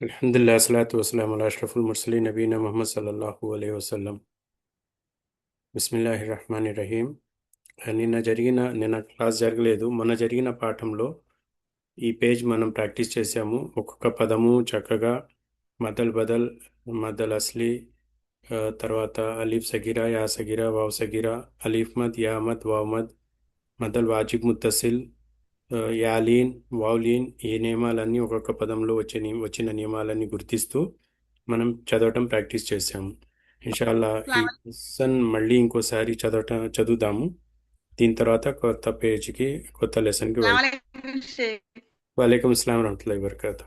అల్హమ్దుల్లా సలాతు వసలాం అలా అష్రఫుల్ ముర్సలీన్ నబీనా ముహమ్మద్ సల్లల్లాహు అలైహి వసల్లం. బిస్మిల్లాహిర్ రహమానిర్ రహీం. నిన్న క్లాస్ జరగలేదు. మొన్న జరిగిన పాఠంలో ఈ పేజ్ మనం ప్రాక్టీస్ చేసాము. ఒక్కొక్క పదము చక్కగా మదల్ బదల్, మదల్ అస్లీ, తర్వాత అలీఫ్ సగిరా, యా సగిరా, వావ్ సగిరా, అలీఫ్ మద్, యా మద్, వావ్ మద్, మదల్ వాజిబ్ ముత్తసిల్, యాలీన్, వావ్లీన్, ఈ నియమాలన్నీ ఒక్కొక్క పదంలో వచ్చిన నియమాలన్నీ గుర్తిస్తూ మనం చదవటం ప్రాక్టీస్ చేసాము. ఇన్షాల్లా ఈ అస్సలాము లెసన్ మళ్ళీ ఇంకోసారి చదువుదాము. దీని తర్వాత కొత్త పేజ్కి, కొత్త లెసన్కి వెళ్దాం. అలైకుం షేక్. వాలేకుమ్ అస్సలాం వరహమతుల్లాహి వబరకాతు.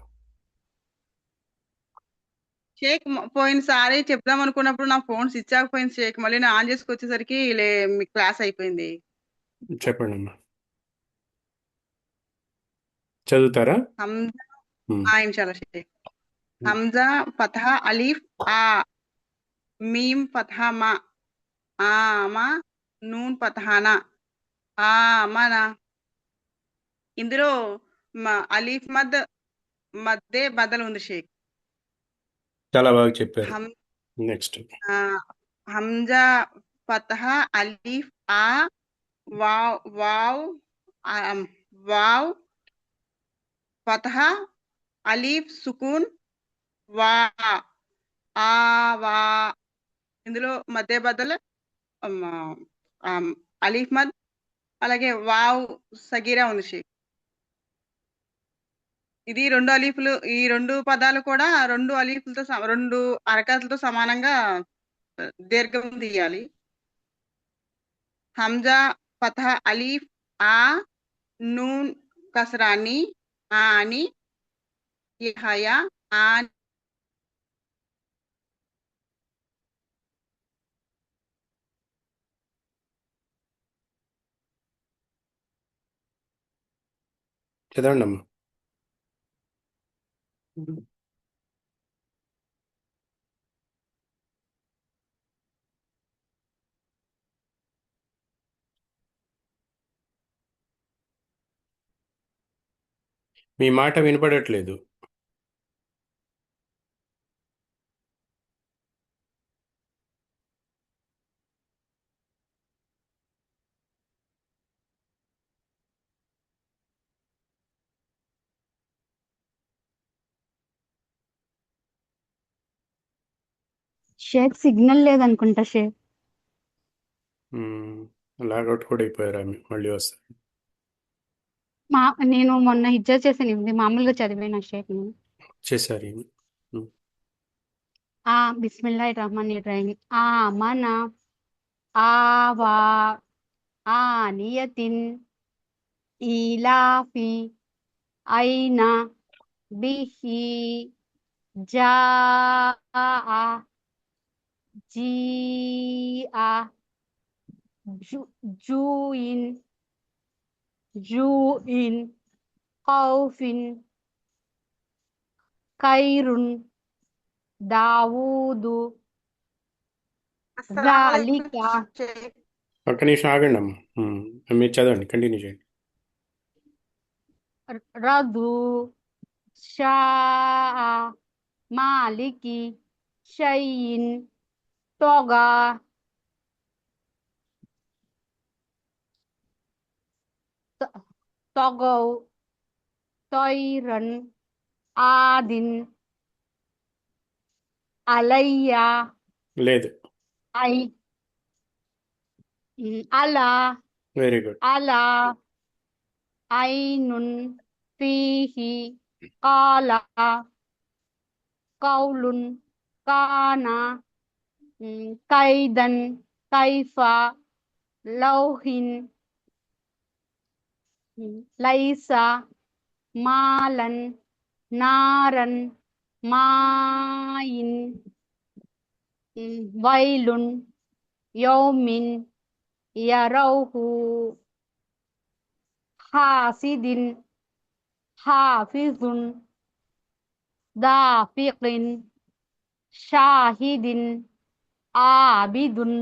పోయినసారి చెప్దాం అనుకున్నప్పుడు నా ఫోన్ స్విచ్ ఆఫ్ పోయింది షేక్. మళ్ళీ నేను ఆన్ చేసుకొచ్చేసరికి మీ క్లాస్ అయిపోయింది. చెప్పండి అమ్మా, చదువుతారా? హంజా ఉమ్, ఇన్షాల్లా షేక్. హంజా ఫతహా అలీఫ్ ఆ, మీమ్ ఫతహా మా, ఆమా, నూన్ ఫతహానా, ఆమనా. ఇందులో అలీఫ్ మద్దే బదలు ఉంది షేక్. చాలా బాగా చెప్పారు. హం నెక్స్ట్. ఆ, హంజా ఫతహా అలీఫ్ ఆ, వావ్ వావ్ ఆమ్, వావ్ ఫతహా అలీఫ్ సుకూన్ వా, ఆ వా. ఇందులో మధ్య బదులు అమ్, అలీఫ్ మద్, అలాగే వావ్ సగీరా ఉంది షేక్. ఇది రెండు అలీఫ్లు, ఈ రెండు పదాలు కూడా రెండు అలీఫ్లతో రెండు అరకాలతో సమానంగా దీర్ఘం తీయాలి. హంజా ఫతహా అలీఫ్ ఆ, నూన్ కసరాని ఆని, యహయా ఆన్. చదవండి అమ్మా. మీ మాట వినపడట్లేదు. షేక్ సిగ్నల్ లేదనుకుంటా షేక్. లాగౌట్ కూడా అయిపోయారు ఆమె. మళ్ళీ వస్తారు. మా నేను మొన్న హిజ్జా చేశాను, ఇది మామూలుగా చదివాను షేక్ నేను. చేశారు ఈమె. బిస్మిల్లాహిర్ రహమానిర్ రహీం. మన ఆవా ఆనియతిన్ ఈలాఫి ఐన బిహి జా జీఆ జూయిన్ జూయిన్ ఖౌఫిన్ ఖైరున్ దావూదు అస్సలాము అలైకుం జాలిక షేక్. ఒక్క నిమిషం ఆగండి అమ్మా. మీరు చదవండి, కంటిన్యూ చేయండి. రదు షా'a మాలికి షైయిన్ తొగా తొగౌ తొయిరన్ ఆదిన్ అలయ్య లేదు. ఐ అలా వెరీ గుడ్. అలా ఐనున్ ఫీహి కాల కౌలున్ కానా కైదన్ కైఫా లౌహిన్ లైసా మాలన్ నారన్ మాయిన్ వైలున్ యౌమిన్ యరౌహు హాసిదిన్ హాఫిజున్ దాఫికిన్ షాహిదిన్ ఆబిదున్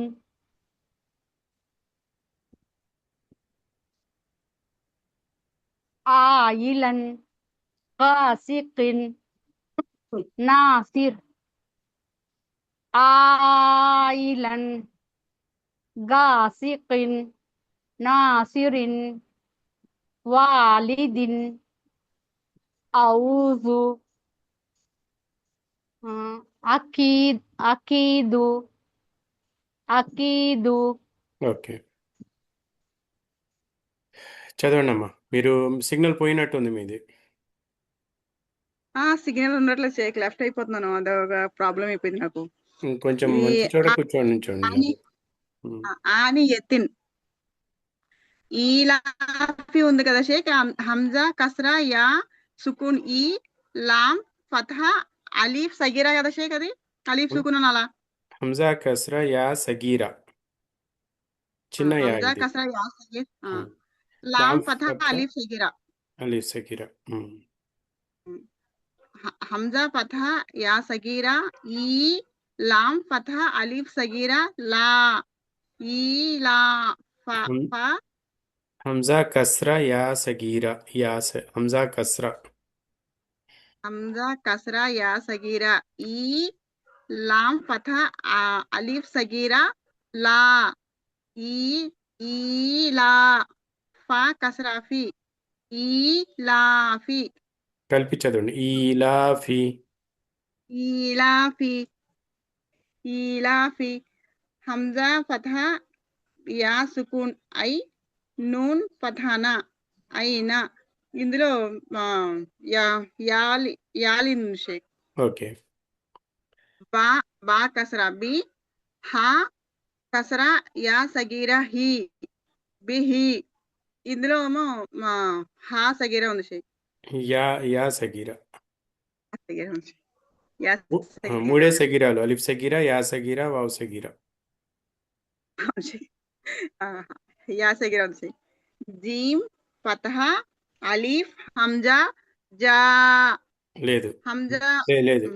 ఆయిలన్ గాసికిన్ नासिर आइलन गासिकिन नासिरिन वालिदिन औजु अकीद अकीदु अकीदु ఓకే, చదవండి అమ్మా. మీరు సిగ్నల్ పోయినట్టుంది మీది. సిగ్నల్ ఉండట్లేదు షేక్, లెఫ్ట్ అయిపోతున్నాను, అదొక ప్రాబ్లం అయిపోయింది నాకు. కొంచెం ఈ మంచి చోట ఆ- కూర్చోండి, నించోండి. ఆని ఆని ఎత్తిన్ ఈలాఫీ ఉంది కదా షేక్, హంజా కస్రా యా సుకూన్ ఈ లామ్ ఫతహా అలీఫ్ సగీరా కదా షేక్, అది అలీఫ్ సుకూన్ అనాలా? హంజా కస్రా యా సగీరా, చిన్న యా హంజా ఇది. కస్రా యా సగీర్, ఉమ్. లామ్ లామ్ ఫతహా ఫతహా అలీఫ్ సగీరా. అలీఫ్ సగీరా. హంజా ఫతహా యా సగీరా ఈ లామ్ ఫతహా అలీఫ్ సగీరా లా ఈ లా ఫా హంజా కస్రా యా సగీరా, హంజా కస్రా. హంజా కస్రా యా సగీరా ఈ లామ్ ఫతహా అలీఫ్ సగీరా లా ఈ ఈ లా ఫా కస్రాఫీ ఈ లాఫీ కలిపి చదవండి. ఈలాఫీ. ఈలాఫీ ఈలాఫీ హంజా ఫతహా యా సుకూన్ ఐ నూన్ ఫథానా అయినా, ఇందులో యాలిన్ షేక్. ఓకే, బా బా కసరా బి హా కసరా యా సగీరా హి బిహి, ఇందులో ఏమో హా సగీరా ఉంది షేక్. యా యా సగీరా. సగీరా ఉంది షేక్. యా సగీరా మూడే సగీరాలు, అలిఫ్ సగీరా, యా సగీరా, వావ్ సగీరా. ఉంది షేక్. యా సగీరా ఉంది షేక్. జీమ్ ఫతహా అలీఫ్ హంజా జా లేదు, హంజా లేదు.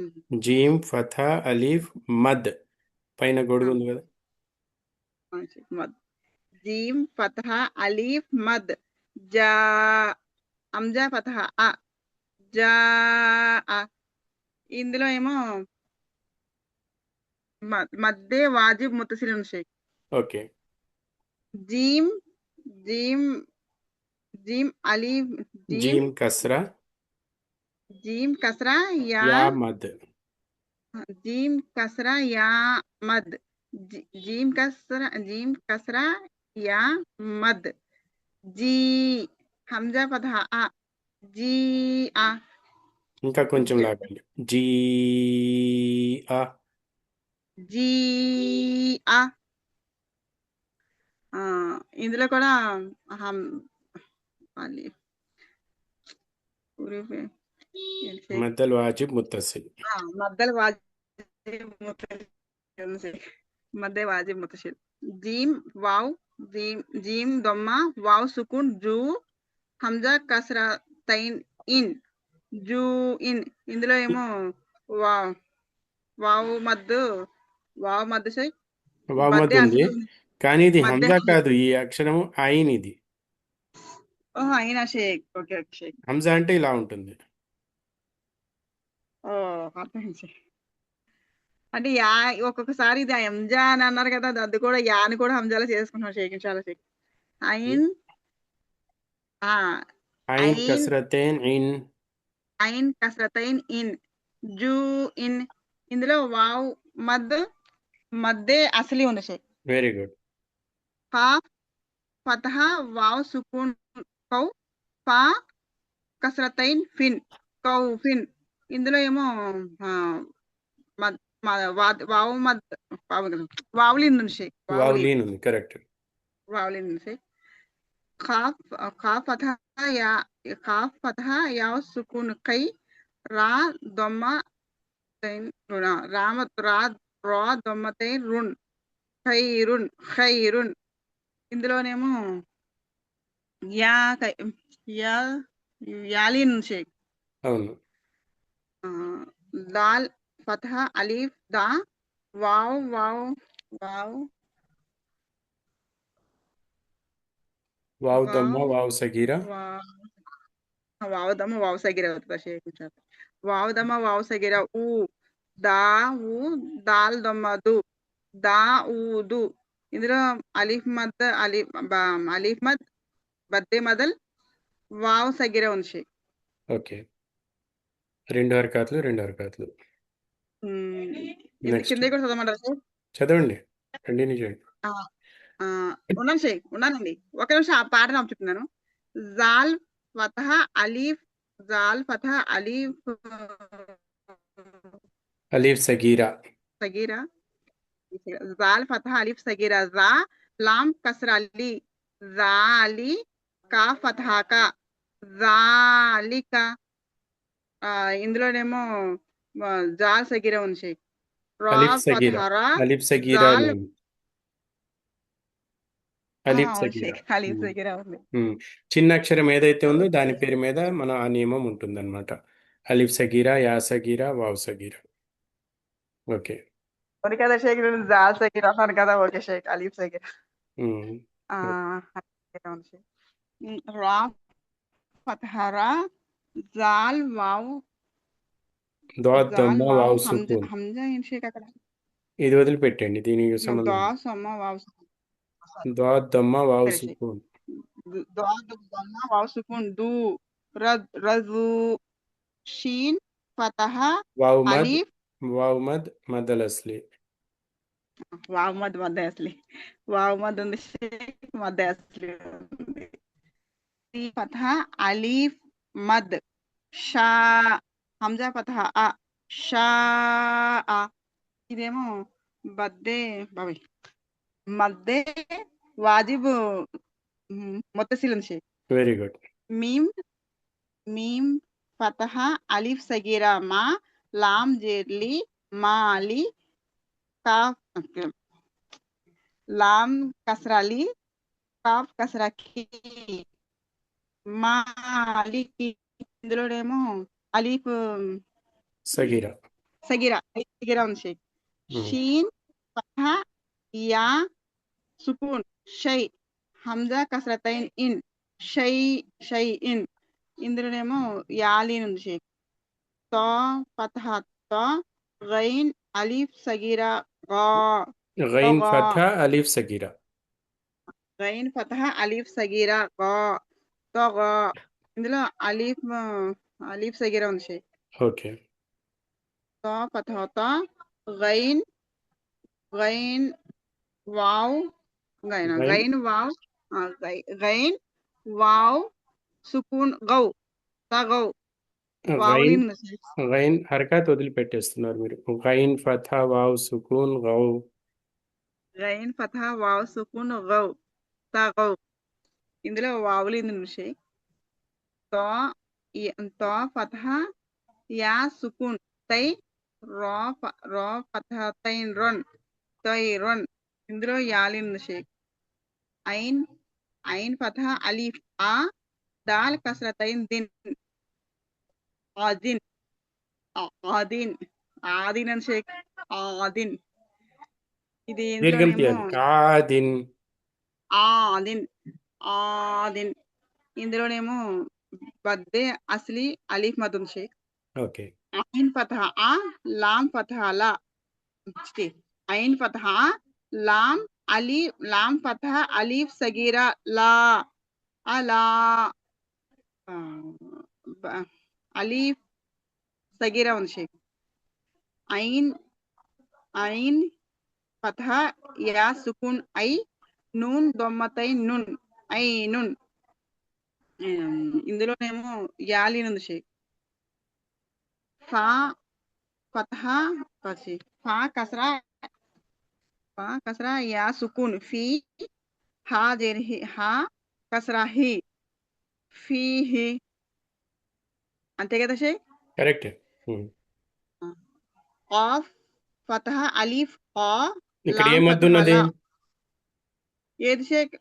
జీమ్ ఫథా అలీఫ్ మద్, పైన గొడుగు ఉంది కదా. మద్ జీమ్ ఫతహా అలీఫ్ మద్ జా హంజా ఫతహా అ జా అ, ఇందులో ఏమో మద్దే వాజిబ్ ముత్తసిల్ ఉంది షేక్. ఓకే, జీమ్ జీమ్ జీమ్ అలీఫ్ జీమ్ కస్రా జీమ్ కస్రా యా యా మద్. జీమ్ కస్రా యా మద్ జీమ్ కస్రా యా మద్ జీ హంజా ఫతహా అ జీ ఆ ఇంకా కొంచెం లాగండి. జీ ఆ. జీ ఆ ఇందులో కూడా మద్దల్ వాజిబ్ ముత్తసిల్. మద్దలు వాజిబ్ ముత్తసిల్, మద్దే వాజిబ్ ముత్తసిల్. జీమ్ వావ్ జీమ్ దొమ్మ వావ్ సుకూన్ జూ హంజా కస్రా తైన్ ఇన్ జూ ఇన్, ఇందులో ఏమో వావ్ మద్దు సై వావ్ మద్ మద్దే ఉంది, అసలు కానీ ఇది మద్దే హంజా కాదు, ఈ అక్షరము ఐన్ ఇది. ఓహో అయినా షేక్. ఓకే ఓకే షేక్. హంజా అంటే ఇలా ఉంటుంది. ఓ అర్థమైంది షేక్. అంటే యా ఒక్కొక్కసారి ఇది హంజా అని అన్నారు కదా, అది కూడా యాని కూడా హంజాలో చేసుకుంటున్నాం షేక్, చాలా షేక్. ఐన్ ఐన్ ఐన్ కస్రతైన్ ఇన్. ఐన్ కస్రతైన్ ఇన్ జూ ఇన్, ఇందులో వావ్ మద్దే అసలీ ఉంది షేక్. Very good. కాఫ్ ఫతహా వావ్ సుకూన్ కౌ ఫా కస్రతైన్ ఫిన్ కౌ ఫిన్, ఇందులో ఏమో వావు వావులిన్ ఉంది షేక్. వావ్ లీన్ ఉంది, కరెక్ట్. వావులిన్ ఉంది షేక్. ఖాఫ్ ఫతహా యా సుకూన్ కై రా దొమ్మ తైన్ రుణ రా దొమ్మ తైన్ రున్ ఖైరున్, ఇందులోనేమో యా యా యాలిన్ షేక్. అవును. దాల్ ఫతహా అలీఫ్ దా వావ్ వావ్ వావ్ వావ్ దమ్మ వావ్ సగీరా. వావ్ దమ్మ వావ్ సగిర అవుతుంది షేక్. వావ్ దమ్మ వావ్ సగిర ఊ దా ఊ దాల్ దమ్మ దు దా ఊ దు ఇందులో అలీఫ్ మద్ అలీఫ్ మద్ బద్దే మదల్ వావ్ సగిర ఉంది షేక్. ఓకే, 2 హర్కాతులు. ఇది నెక్స్ట్ కింద కూడా చదవమంటారా షేక్? చదవండి, కంటిన్యూ చేయండి. ఆ, ఆ, ఉన్నాను షేక్, ఉన్నానండి. ఒక నిమిషం ఆ పాట చెప్తున్నాను. జాల్ ఫతహ అలీఫ్ జాల్ ఫతహ అలీఫ్ అలీఫ్ సగీరా. సగీరా జాల్ ఫతహ అలీఫ్ సగీరా జా లాం కస్రా అలీ జా అలీ కా ఫతహ కా జాలిక. ఇందులోనేమో జాల్ సగీరా ఉంది షేక్. రా అలీఫ్ ఫతహ సగీరా. రా అలీఫ్ సగీరా జాల్ లేదు, అలీఫ్ అవును సగీరా. షేక్ అలీఫ్ సగీరా ఉంది. చిన్న అక్షరం ఏదైతే ఉందో దాని పేరు మీద మన ఆ నియమం ఉంటుందన్నమాట. అలీఫ్ సగీరా, యా సగీరా, వావ్ సగీరా. ఓకే. ఓకే కదా షేక్, నేను జాల్ సగీరా అన్నాను కదా. ఓకే షేక్, అలీఫ్ సగీరా. ఉమ్, ఉంది షేక్. రా ఫతహ రా జాల్ వావ్ దాద్ జాల్ దమ్మ వావ్ వావ్ సుకూన్. హంజా ఏం షేక్ అక్కడ? ఇది వదిలిపెట్టండి, దీనికి సంబంధం దా లేదు. సమ్మ వావ్ దాద్ దమ్మ వావ్ సరే షేక్. సుకూన్. దా దమ్మ వావ్ సుకూన్ దు రజు షీన్ ఫతహ వావ్ మద్, అలీఫ్ వావ్ మద్, మదల్ అస్లీ. వావ్ మద్ మధ్య అసలి వావ్ మద్ ఉంది షేక్, మధ్య అసలి ఉంది. ఫతహ అలీఫ్ మద్ షా హంజా ఫతహ అ షా ఆ. ఇదేమో బద్దే బాబాయ్ మద్దే వాజిబ్ ముత్తసిల్ ఉంది షేక్. Very good. మీమ్ మీమ్ ఫతహ అలీఫ్ సగీరా మా లాం జేర్లి మా అలీ కాఫ్ లాం కస్రాలి కాఫ్ కస్రాకి మా అలీకి. ఇందులోనేమో అలీఫ్ సగీరా. సగీరా సగీరా ఉంది షేక్. షీన్ ఫతహ యా సుకూన్ షై హంజా కసరతైన్ ఇన్ షై షై ఇన్. ఇందులోనేమో యాలీన్ ఉంది షేక్. తో ఫతహ తో గైన్ అలీఫ్ సగీరా గా గైన్ గా ఫతహ అలీఫ్ సగీరా. గైన్ ఫతహ అలీఫ్ సగీరా గా తో గా. ఇందులో అలీఫ్ సగీరా ఉంది షేక్. ఓకే. తో ఫతహ తో గైన్ గైన్ వావ్ గైన్ గైన్ వావ్ గైన్ వావ్ సుకూన్ గౌ తగౌ గైన్ వావులిన్ గైన్ హర్కత్ వదిలిపెట్టేస్తున్నారు మీరు. గైన్ ఫతహ వావ్ సుకూన్ గౌ. గైన్ ఫతహ వావ్ సుకూన్ గౌ తగౌ. ఇందులో వావులిన్ షేక్. తో తో ఫతహ యా సుకూన్ తై రా ఫతహ తైన్ రొన్ తై రొన్. ఇందులో యాలిన్ షేక్. ఐన్ ఐన్ ఫతహ అలీఫ్ ఆ దాల్ కసరతైన్ దిన్ ఆదిన్ ఆదిన్ ఆదిన్ అని షేక్. ఆదిన్. ఇది దీర్ఘం ఇందులోనేమో తీయాలి. ఆదిన్. ఆదిన్ ఆదిన్. ఇందులోనేమో బద్దే అస్లీ అలీఫ్ మద్ షేక్. ఓకే. ఐన్ ఫతహ ఆ లాం ఫతహ లా ఐన్ ఫతహ లాం అలీ లాం ఫతహ అలీఫ్ సగీరా లా అలా అలీఫ్ సగీరా ఉంది షేక్. ఐన్ ఐన్ ఫతహ యా సుకూన్ ఐ నూన్ దొమ్మతై నున్ ఐ నున్. ఇందులోనేమో యాలీన్ ఉంది షేక్. ఫా ఫతహ ఫా కసరా యా సుకూన్ ఫీ హా జెర్హి హా కసరా హి ఫీ హి. అంతే కదా షేక్. కరెక్ట్. ఆఫ్ ఫతహ అలీఫ్ ఆ ఇక్కడ లాం ఏం మద్దు ఫతహ ఉన్నది? లా. ఏది షేక్?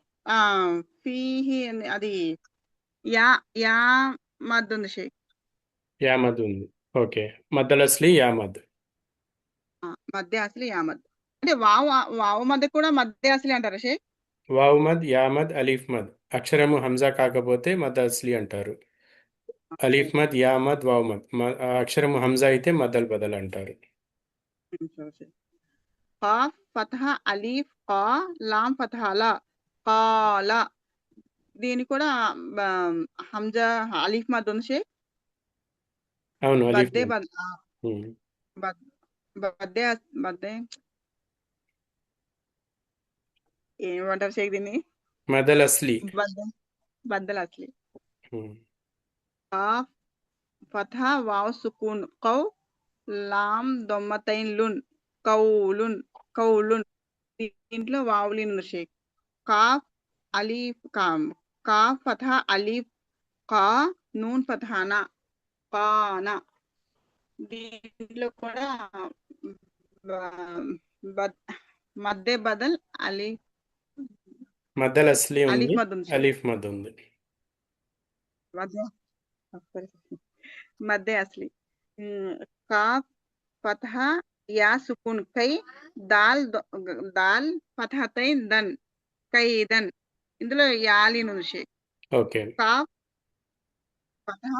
ఫీహి అది యా యా మద్ ఉంది షేక్. యా మద్ ఉంది. ఓకే. మద్దల్ అస్లీ యా మద్. మధ్య అసలు యా మద్. అంటే వావు మధ్య కూడా మధ్య అసలు అంటారా షేక్? వావ్ మద్, యా మద్, అలీఫ్ మద్. అక్షరము హంజా కాకపోతే మద్ అస్లీ అంటారు. అలీఫ్ మద్, యా మద్, వావ్ మద్. ఆ అక్షరం హంజా అయితే మద్దల్ బదల్ అంటారు. కాఫ్ ఫతహ అలీఫ్ కా లాం ఫతహ లా కాల. దీని కూడా హంజా అలీఫ్ మద్ ఉంది షేక్. అవును, అలీఫ్ బద్దే మద్. ఉమ్. బద్దే బద్దే ఏమంటారు షేక్ దీన్ని? మదల్ అస్లీ. బద్దల్ అస్లీ. ఉమ్. కాఫ్ ఫతహ వావ్ సుకూన్ కౌ లాం దొమ్మతైన్ లున్ కౌలున్ కౌలున్. దీంట్లో వావులీన్ ఉంది షేక్. కాఫ్ అలీఫ్ కాఫ్ ఫతహ అలీఫ్ కా నూన్ ఫతహానా కానా. దీంట్లో కూడా మద్దే బదల్ అలీఫ్ మద్దల్ అస్లీ ఉంది, అలీఫ్ మద్ ఉంది షేక్. అలీఫ్ మద్ ఉంది. మద్దే అస్లీ. కాఫ్ ఫతహ యా సుకూన్ కై దాల్ దాల్ ఫతహతైన్ దన్ కైదన్. ఇందులో యాలీన్ ఉంది షేక్. ఓకే. కాఫ్ ఫతహ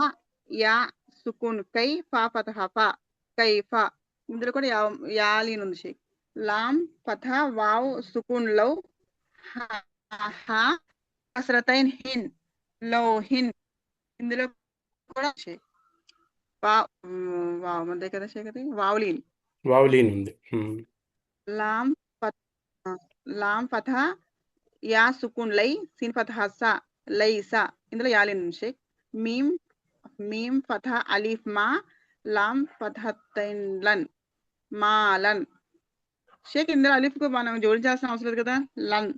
యా సుకూన్ కై ఫా ఫతహ ఫా కైఫా. ఇందులో కూడా యాలీన్ ఉంది షేక్. లాం ఫతహ వావ్ సుకూన్ లౌ హా కసరతైన్ హిన్ లౌ హిన్. ఇందులో కూడా షేక్. వావ్ మధ్య కదా షేక్ అది వావులీన్. వావులీన్ ఉంది. లాం లాం ఫతహ యా సుకూన్ లై సీన్ ఫతహ సా లైసా. ఇందులో యాలీన్ ఉంది షేక్. మీమ్ మీమ్ ఫతహ అలీఫ్ మా లాం ఫతహతైన్ లన్ మాలన్. షేక్ ఇందులో అలీఫ్ కు మనం జోడించాల్సిన అవసరం లేదు కదా. లన్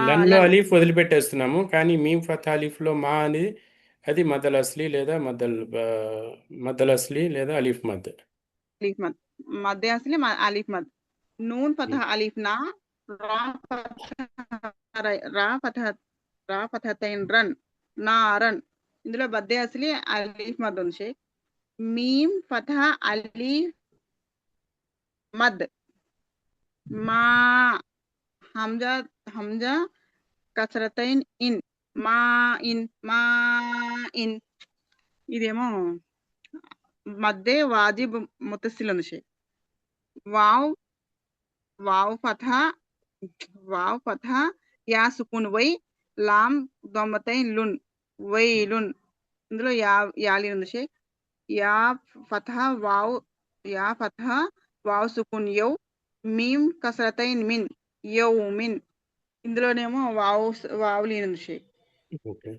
లన్లో మాలన్. అలీఫ్ వదిలిపెట్టేస్తున్నాము, కానీ మీమ్ ఫత్ అలీఫ్లో మా అనేది అది మద్దల్ అస్లీ లేదా మద్దల్ అస్లీ లేదా అలీఫ్ మద్. అలీఫ్ మద్ మద్దే అస్లీ అలీఫ్ మద్. నూన్ ఫతహ అలీఫ్ నా రా ఫతహతైన్ రన్ నారన్. ఇందులో బద్దే అస్లీ అలీఫ్ మద్ ఉంది షేక్. మీమ్ ఫతహ అలీఫ్ మద్ మా హంజా హంజా కసరతైన్ ఇన్ మా ఇన్. ఇదేమో మద్దే వాజిబ్ ముతసిల్ ఉంది షేక్. వావ్ వావ్ ఫతహ యా సుకూన్ వై లాం దొమ్మతైన్ లున్ వైలున్. ఇందులో యాలి ఉంది షేక్. యా ఫతహ వావ్ సుకూన్ యౌ మీమ్ కసరతైన్ మిన్ యౌ మిన్. ఇందులోనేమో వావులీన్ ఉంది షేక్. ఓకే.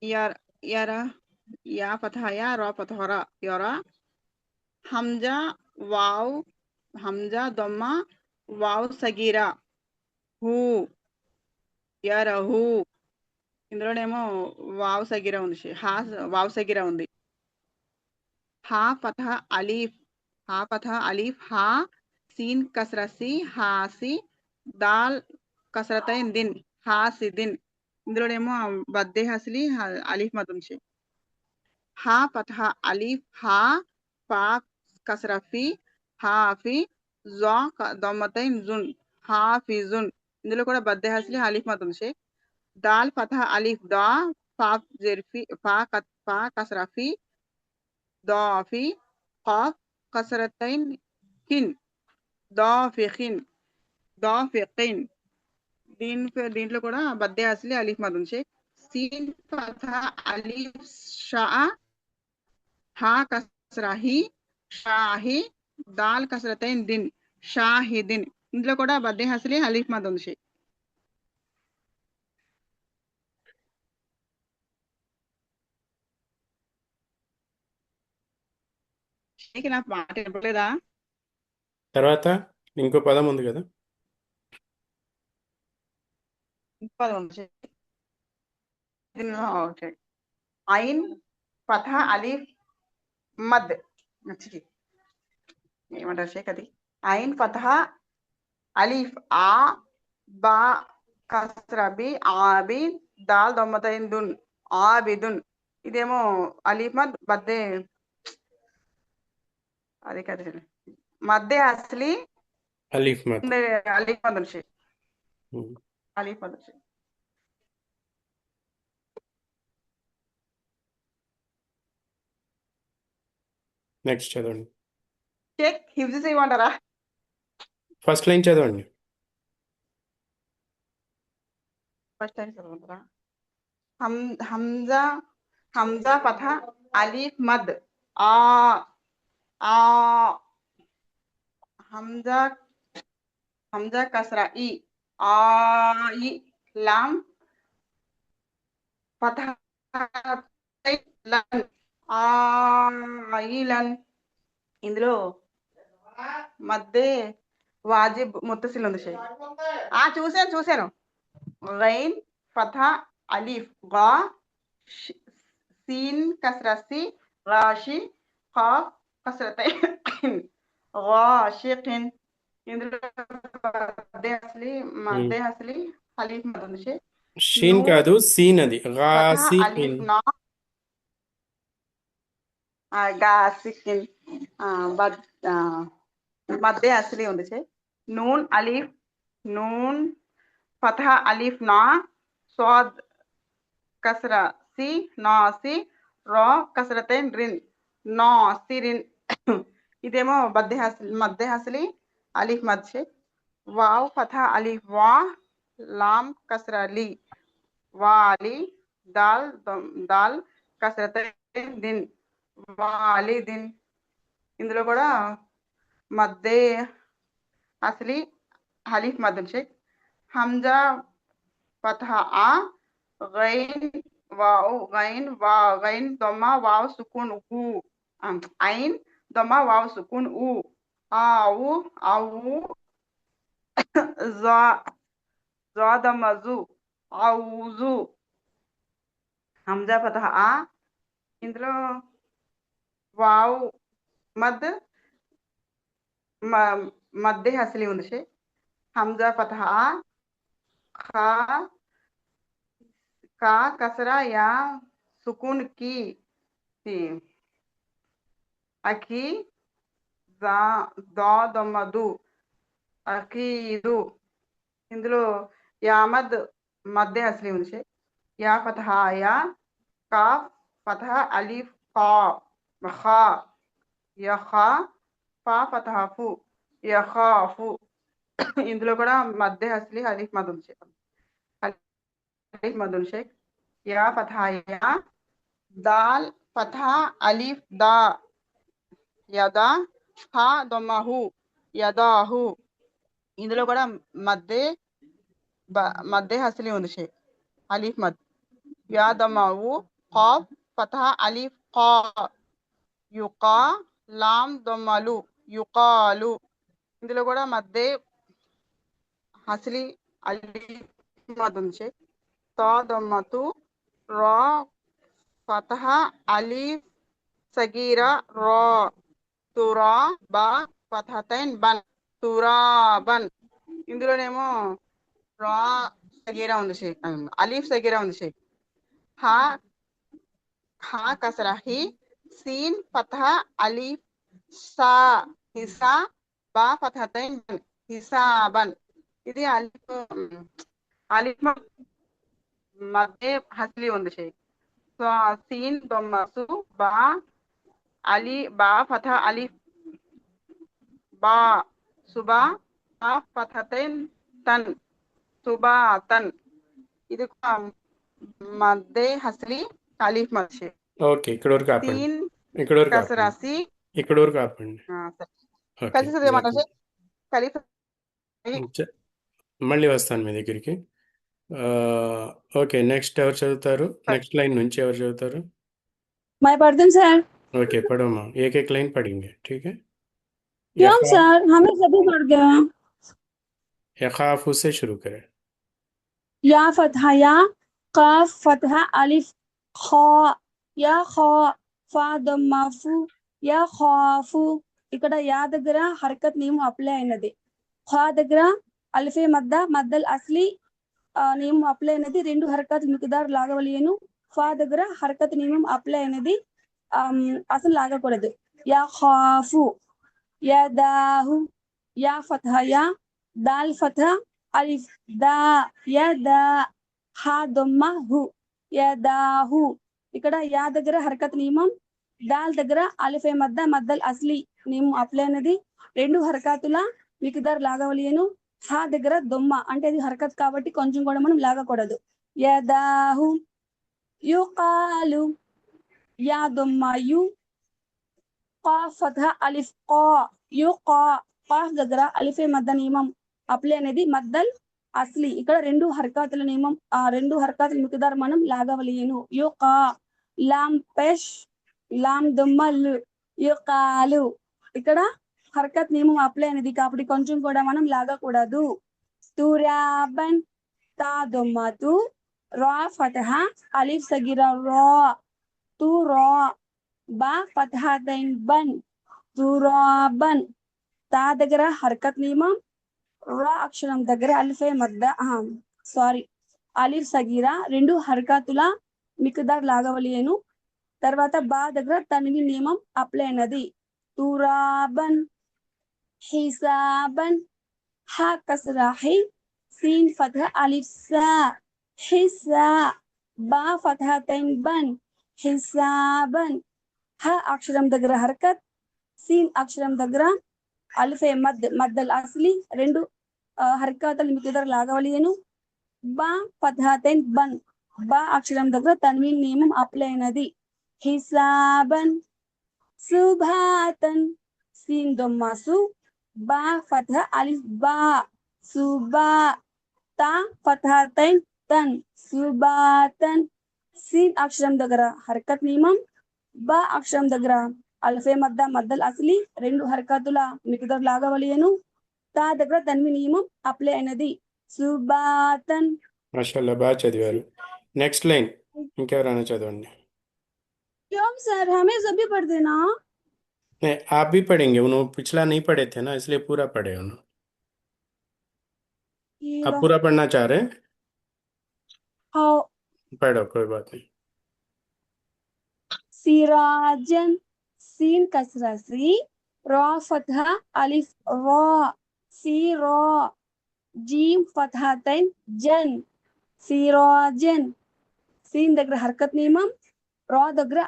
యరా యా ఫతహ యా రా ఫతహ రా యరా. హంజా దొమ్మ వావ్ సగీరా హూ యరహూ. ఇందులోనేమో వావ్ సగీరా ఉంది వావ్ సగీరా ఉంది. హా ఫతహ అలీఫ్ హా సీన్ కసరా సి హాసి దాల్ కసరతైన్ దిన్ హాసిదిన్. ఇందులోనేమో బద్దే హస్లీ అలీఫ్ మద్ ఉంది. హా ఫతహ అలీఫ్ హా ఫా కసరా ఫి హాఫి జా దొమ్మతైన్ జున్ హాఫిజున్. ఇందులో కూడా బద్దే హస్లీ అలీఫ్ మద్ ఉంది. దాల్ ఫతహ అలీఫ్ దా ఫా కసరా ఫి దాఫి కాఫ్ కసరతైన్ హిన్ దాఫిఖిన్ దాఫిఖిన్. దీంట్లో కూడా బద్దే అస్లీ అలీఫ్ మద్ ఉంది. సీన్ ఫతహ అలీఫ్ షా హా కసరా హి షాహి దాల్ కసరతైన్ దిన్ షాహిదిన్. ఇందులో కూడా బద్దే హస్లీ అలీఫ్ మద్ ఉంది. షేక్ నాకు మాట వినపడలేదా? తర్వాత ఇంకో పదం ఉంది కదా. పదం ఉంది షేక్. ఓకే. ఐన్ ఫతహ అలీఫ్ మద్ ఏమంటారు షేక్ అది? ఐన్ ఫతహ అలీఫ్ ఆ బా కస్రా బి ఆబి దాల్ దొమ్మతైన్ దున్ ఆబిదున్. ఇదేమో అలీఫ్ మద్ బద్దే అది కదా మద్దే అస్లీ అలీఫ్ మద్. అలీఫ్ మద్ షేక్. ఉమ్. అలీఫ్ మద్ షేక్. నెక్స్ట్ చదవండి. షేక్ హిఫ్జ్ చేయమంటారా? ఫస్ట్ లైన్ చదవండి. ఫస్ట్ టైం చదవమంటారా? హంజా హంజా ఫథ అలీఫ్ మద్ ఆ ఆ హంజా హంజా కసరా ఈ ఆ ఈ లామ్ ఫథ లన్ ఆయిలన్. ఇందులో మధ్య వాజిబ్ ముత్తసిల్ ఉంది షేక్. చూశాను. గైన్ ఫథా అలీఫ్ గా సీన్ కసరా సి గాషి ఖాఫ్ కసరతైన్ గాషికిన్. ఇందులో మధ్య అసలి అలీఫ్ మద్ ఉంది షేక్. షీన్ కాదు, సీన్ అది. ఫథా అలీఫ్ నా గాసికిన్ మధ్య అసలి ఉంది షేక్. నూన్ అలీఫ్ నూన్ ఫథా అలీఫ్ నా స్వాద్ కసరా సి నాసి రా కసరతైన్ రిన్ నాసిరిన్. ఇదేమో మధ్య హసలి అలీఫ్ మద్ షేక్. వావ్ ఫథా అలీఫ్ వా లామ్ కసరా లి వాలి దాల్ కసరతైన్ దిన్ వాలి దిన్. ఇందులో కూడా మధ్య అసలి అలీఫ్ మద్ షేక్. హంజా ఫథా ఆ గైన్ వావ్ గైన్ గైన్ దొమ్మా వావ్ సుకూన్ ఊ ఐన్ దొమ్మా వావ్ సుకూన్ ఊ ఆవు ఆవు జా దమ్మా జు ఔజు. హంజా ఫథా ఆ. ఇందులో వావ్ మద్ మధ్య హసలి ఉంది షేక్. హంజా ఫథా ఆ ఖా కా కసరా యా సుకూన్ కి అఖి దా దమ్మదు అఖీదు. ఇందులో యామద్ మధ్య హసలి ఉంది షేక్. యా ఫథా యా కాఫ్ ఫథా అలీఫ్ ఖా యఖా ఫా ఫథా ఫు యఖాఫు. ఇందులో కూడా మధ్య హసలి అలీఫ్ మద్ ఉంది షేక్. అలీఫ్ మద్ ఉంది షేక్. యా ఫథా యా దాల్ ఫథా అలీఫ్ దా యదా హా దొమ్మహు యదాహు. ఇందులో కూడా మధ్య హసలి ఉంది షేక్. అలీఫ్ మద్. యా దమ్మహు ఖాఫ్ ఫథా అలీఫ్ ఖా యుకా లామ్ దొమ్మలు యుకాలు. ఇందులో కూడా మధ్య హసలి అలీఫ్ మద్ ఉంది షేక్. తా దమ్మతు రా ఫథా అలీఫ్ సగీరా రా తురా బా ఫథతైన్ బన్ తురాబన్. ఇందులోనేమో రా సగీరా ఉంది షేక్, అలీఫ్ సగీరా ఉంది షేక్. హా హా కసరా హి సీన్ ఫథా అలీఫ్ సా హిసా బా ఫథతైన్ బన్ హిసాబన్. ఇది అలీఫ్ మధ్య హస్లీ ఉంది షేక్. సో సీన్ దొమ్మసు బా అలీ బా ఫథా అలీఫ్ బా సుబా ఫథతైన్ తన్ సుబా తన్. ఇది మధ్య హస్లీ అలీఫ్ మద్ షేక్. ఓకే, ఇక్కడ వరకు ఆపండి. సీన్ ఇక్కడ వరకు కసరా ఆపండి. సి ఇక్కడ వరకు ఆపండి. ఓకే, కలిసి చదివేమంటారా షేక్? కలిసి మళ్ళీ వస్తాను మీ దగ్గరికి. ఓకే, నెక్స్ట్ ఎవరు చదువుతారు? నెక్స్ట్ లైన్ నుంచి ఎవరు చదువుతారు? मैं पढ़ती हूँ सर। ओके, पढ़ो माँ, एक एक लाइन पढ़ेंगे, ठीक है? क्यों सर, हमें सभी पढ़ गए। यखाफू से शुरू करें. या फतहा या, काफ फतहा अलिफ खा या खा फा दम्माफु या खाफु. ఇక్కడ యా దగ్గర హరకత్ నియమం అప్లై అయినది. ఖా దగ్గర అలిఫే మద్దల్ అస్లీ నియమం అప్లై అయినది. రెండు హరకత్ మిక్దార్ లాగవలియను. ఫా దగ్గర హరకత్ నియమం అప్లై అయినది, అసలు లాగకూడదు. యా ఖాఫు యదాహు. యా ఫతహ యా దాల్ ఫతహ అలిఫ్ దా యదా హా దొమ్మ హు యదాహు. ఇక్కడ యా దగ్గర హరకత్ నియమం దాల్ దగ్గర అలిఫే మద్ద మద్దల్ అస్లీ నియమం అప్లై అయినది. రెండు హరకాతుల మికిదార్ లాగవలియను. హా దగ్గర దొమ్మ అంటే అది హరకత్ కాబట్టి కొంచెం కూడా మనం లాగకూడదు. యదాహు యుకాలు యా దొమ్మ యు కా ఫతహ అలిఫ్ కా యుకా కాఫ్ దగ్గర అలిఫే మద్ద నియమం అప్లై అనేది మద్దల్ అస్లీ ఇక్కడ రెండు హరకాతుల నియమం రెండు హరకాతుల మికిదార్ మనం లాగవలియను. యుకా లాం పెష్ లాం దొమ్మల్ యుకాలు ఇక్కడ హరకత్ నియమం అప్లై అనేది కాబట్టి కొంచెం కూడా మనం లాగకూడదు. తురాబన్ తా దొమ్మతు రా ఫతహ అలిఫ్ సగిరా రా తు రా బా ఫతహతైన్ బన్ తురాబన్ తా దగ్గర హరకత్ నియమం రా అక్షరం దగ్గర అలిఫే మద్ద అలిఫ్ సగీరా రెండు హరకాతుల మికిదార్ లాగవలియను. తర్వాత బా దగ్గర తన్వీన్ నియమం అప్లై అయినది. తురాబన్ హిసాబన్ హా కస్రా హి సీన్ ఫతహ అలిఫ్ సా హిసా బా ఫతహతైన్ బన్ హిసాబన్ హా అక్షరం దగ్గర హరకత్ సీన్ అక్షరం దగ్గర అలిఫే మద్దల్ అస్లీ రెండు హరకాతుల మికిదార్ లాగవలియను. బా ఫతహతైన్ బన్ బా అక్షరం దగ్గర తన్వీన్ నియమం అప్లై అయినది. హిసాబన్ సుభాతన్ సీన్ దొమ్మాసు బా ఫతహ అలిఫ్ బా సుబా తా ఫతహతైన్ తన్ సుబాతన్ సీన్ అక్షరం దగ్గర హరకత్ నియమం బా అక్షరం దగ్గర అల్ఫే మద్ద మద్దల్ అస్లీ రెండు హరకతుల మికిదార్ లాగవలియను. తా దగ్గర తన్వీన్ నియమం అప్లై అయినది. సుబాతన్. మాషాల్లా బాగా చదివారు. నెక్స్ట్ లైన్ ఇంకెవరైనా చదవండి. क्यों सर हमें सभी पढ़ देना. नहीं, आप भी पढ़ेंगे, उन्होंने पिछला नहीं पढ़े थे ना, इसलिए पूरा पढ़े उन्होंने. आप पूरा पढ़ना चाह रहे हैं? हाँ. पढ़ो, कोई बात नहीं. सिराजन सीन कसरा सी रा फतहा अलिफ रा सी रा जीम फतहातैन जन सिराजन सीन దగ్గర హరకత్ నియమం రా దగ్గర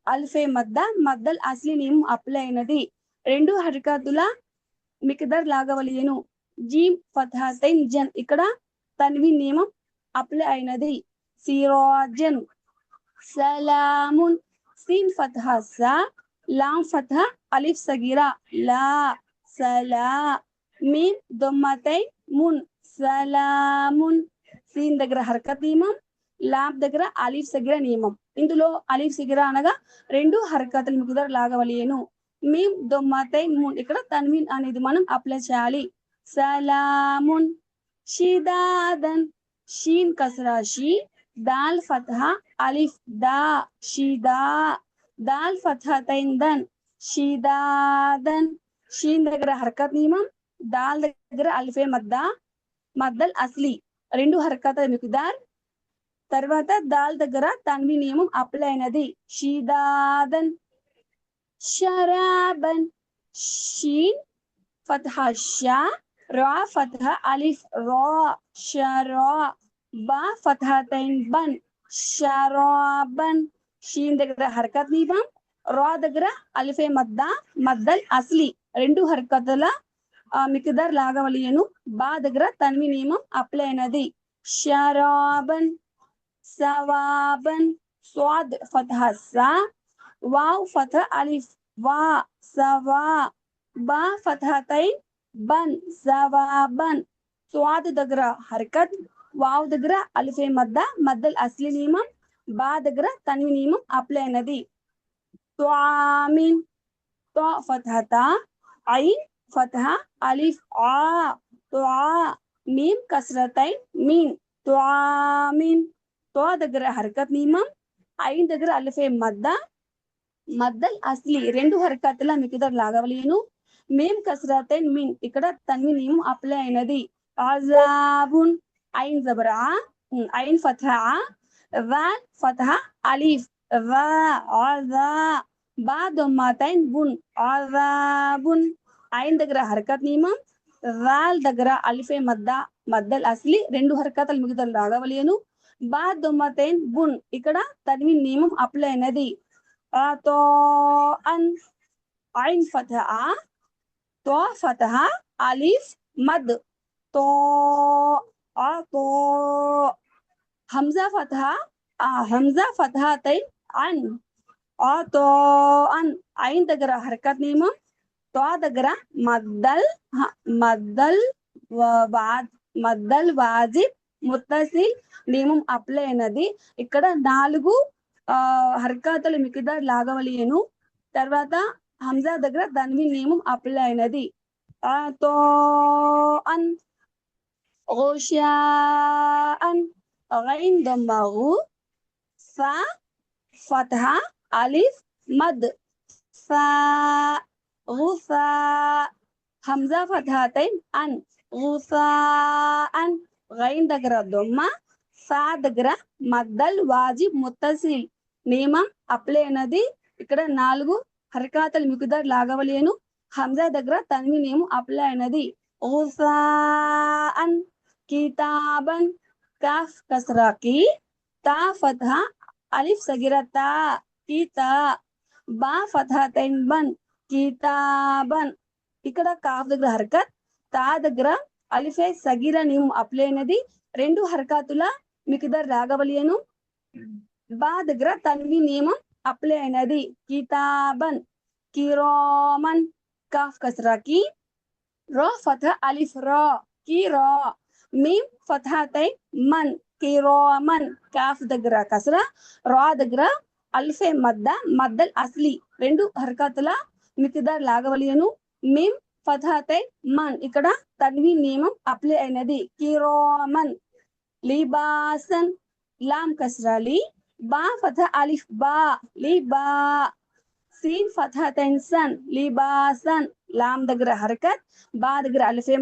అల్ఫే మద్ద మద్దల్ అస్లీ నియమం అప్లై అయినది. రెండు హరకతుల మికిదార్ లాగవలియను. జీమ్ ఫతహతైన్ జన్ ఇక్కడ తన్వీన్ నియమం అప్లై అయినది. సిరాజన్. సలామున్ सीन फतह सा लाम फतह अलिफ सगीरा ला सला मीम दम्मतैन मुन सलामुन सीन దగ్గర హరకత్ నియమం లాం దగ్గర అలిఫ్ సగీరా నియమం. ఇందులో అలిఫ్ సగీరా అనగా రెండు హరకతుల మికిదార్ లాగవలియను. మీమ్ దమ్మతైన్ మున్ ఇక్కడ తన్వీన్ అనేది మనం అప్లై చేయాలి. సలామున్. షిదాదన్ షీన్ కసరా షీ दाल फतहा अलिफ दा शीदा दाल फतहतैन दन शीदादन शीन దగ్గర హరకత్ నియమం దాల్ దగ్గర అలిఫే మద్ద మద్దల్ అస్లీ రెండు హరకతుల మికిదార్. తర్వాత దాల్ దగ్గర తన్వీన్ నియమం అప్లై అయినది. షీదాదన్. షరాబన్ షీన్ ఫతహా షా రా ఫతహా అలిఫ్ రా షరా బా ఫతహతైన్ బన్ షరాబన్ షీన్ దగ్గర హరకత్ నియమం రా దగ్గర అలిఫే మద్ద మద్దల్ అస్లీ రెండు హరకతుల మికిదార్ లాగవలియను. బా దగ్గర తన్వీన్ నియమం అప్లై అయినది. షరాబన్. సవాబన్ స్వాద్ ఫతహ సా వావ్ ఫతహ అలిఫ్ వా సవా బా ఫతహతైన్ బన్ సవాబన్ స్వాద్ దగ్గర హరకత్ వావ్ దగ్గర అలిఫే మద్ద మద్దల్ అస్లీ నియమం బా దగ్గర తన్వీన్ నియమం అప్లై అయినది. త్వామిన్ తో ఫతహతా ఐన్ ఫతహ అలిఫ్ ఆ త్వా మీమ్ కస్రతైన్ మీన్ త్వామిన్ తో దగ్గర హరకత్ నియమం ఐన్ దగ్గర అలిఫే మద్ద మద్దల్ అస్లీ రెండు హరకతుల మికిదార్ లాగవలియను. మీమ్ కస్రతైన్ మీన్ ఇక్కడ తన్వీన్ నియమం అప్లై అయినది. అజాబున్ ఐన్ జబరా ఐన్ ఫతహ వాల్ ఫతహ అలిఫ్ వా అజా బా దమ్మతైన్ బున్ అజాబున్ ఐన్ దగ్గర హరకత్ నియమం వాల్ దగ్గర అలిఫే మద్ద మద్దల్ అస్లీ రెండు హరకతుల మికిదార్ లాగవలియను. బా దమ్మతైన్ బున్ ఇక్కడ తన్వీన్ నియమం అప్లై అయినది. తో అన్ ఐన్ ఫతహా తో ఫతహా అలిఫ్ మద్ తో తో హంజా ఫతహా హంజా ఫతహాతైన్ అన్ తో అన్ ఐన్ దగ్గర హరకత్ నియమం తో దగ్గర మద్దల్ మద్దల్ మద్దల్ వాజిబ్ ముత్తసిల్ నియమం అప్లై అయినది. ఇక్కడ 4 హర్కతుల మికిదార్ లాగవలియను. తర్వాత హంజా దగ్గర తన్వీన్ నియమం అప్లై అయినది. తో అన్ ఓషాన్ గైన్ దమ్మహు ఫా ఫతహా అలిఫ్ మద్ ఫా గుఫా హంజా ఫతహాతైన్ అన్ గుఫాన్ గైన్ దగ్గర దొమ్మ ఫా దగ్గర మద్దల్ వాజిబ్ ముత్తసిల్ నియమం అప్లై అయినది. ఇక్కడ 4 హరకాతల్ మికుదార్ లాగవలేను. హంజా దగ్గర తన్వీన్ నియమం అప్లై అయినది. గుఫాన్ కితాబన్ కాఫ్ కస్రా కి తా ఫతహా అలిఫ్ సగిరా తా కితా బా ఫతహాతైన్ బన్ కితాబన్ ఇక్కడ కాఫ్ దగ్గర హరకత్ తా దగ్గర అలిఫే సగిరా నియమం అప్లై అయినది. 2 హరకాతుల మికిదార్ లాగవలియను. బా దగ్గర తన్వీన్ నియమం అప్లై అయినది. కితాబన్ కిరామన్ కాఫ్ కస్రా కి రా ఫతహా అలిఫ్ రా కి రా మీమ్ ఫతహాతైన్ మన్ కిరామన్ కాఫ్ దగ్గర కస్రా రా దగ్గర అలిఫే మద్దల్ అస్లీ 2 హరకాతుల మికిదార్ లాగవలియను. మీమ్ ఫతహాతైన్ మన్ ఇక్కడ తన్వీన్ నియమం అప్లై అయినది. కిరామన్ లిబాసన్ లామ్ కస్రా లి బా ఫతహా అలిఫ్ బా లిబా సీన్ ఫతహాతైన్ సన్ లిబాసన్ లామ్ దగ్గర హరకత్ బా దగ్గర అలిఫే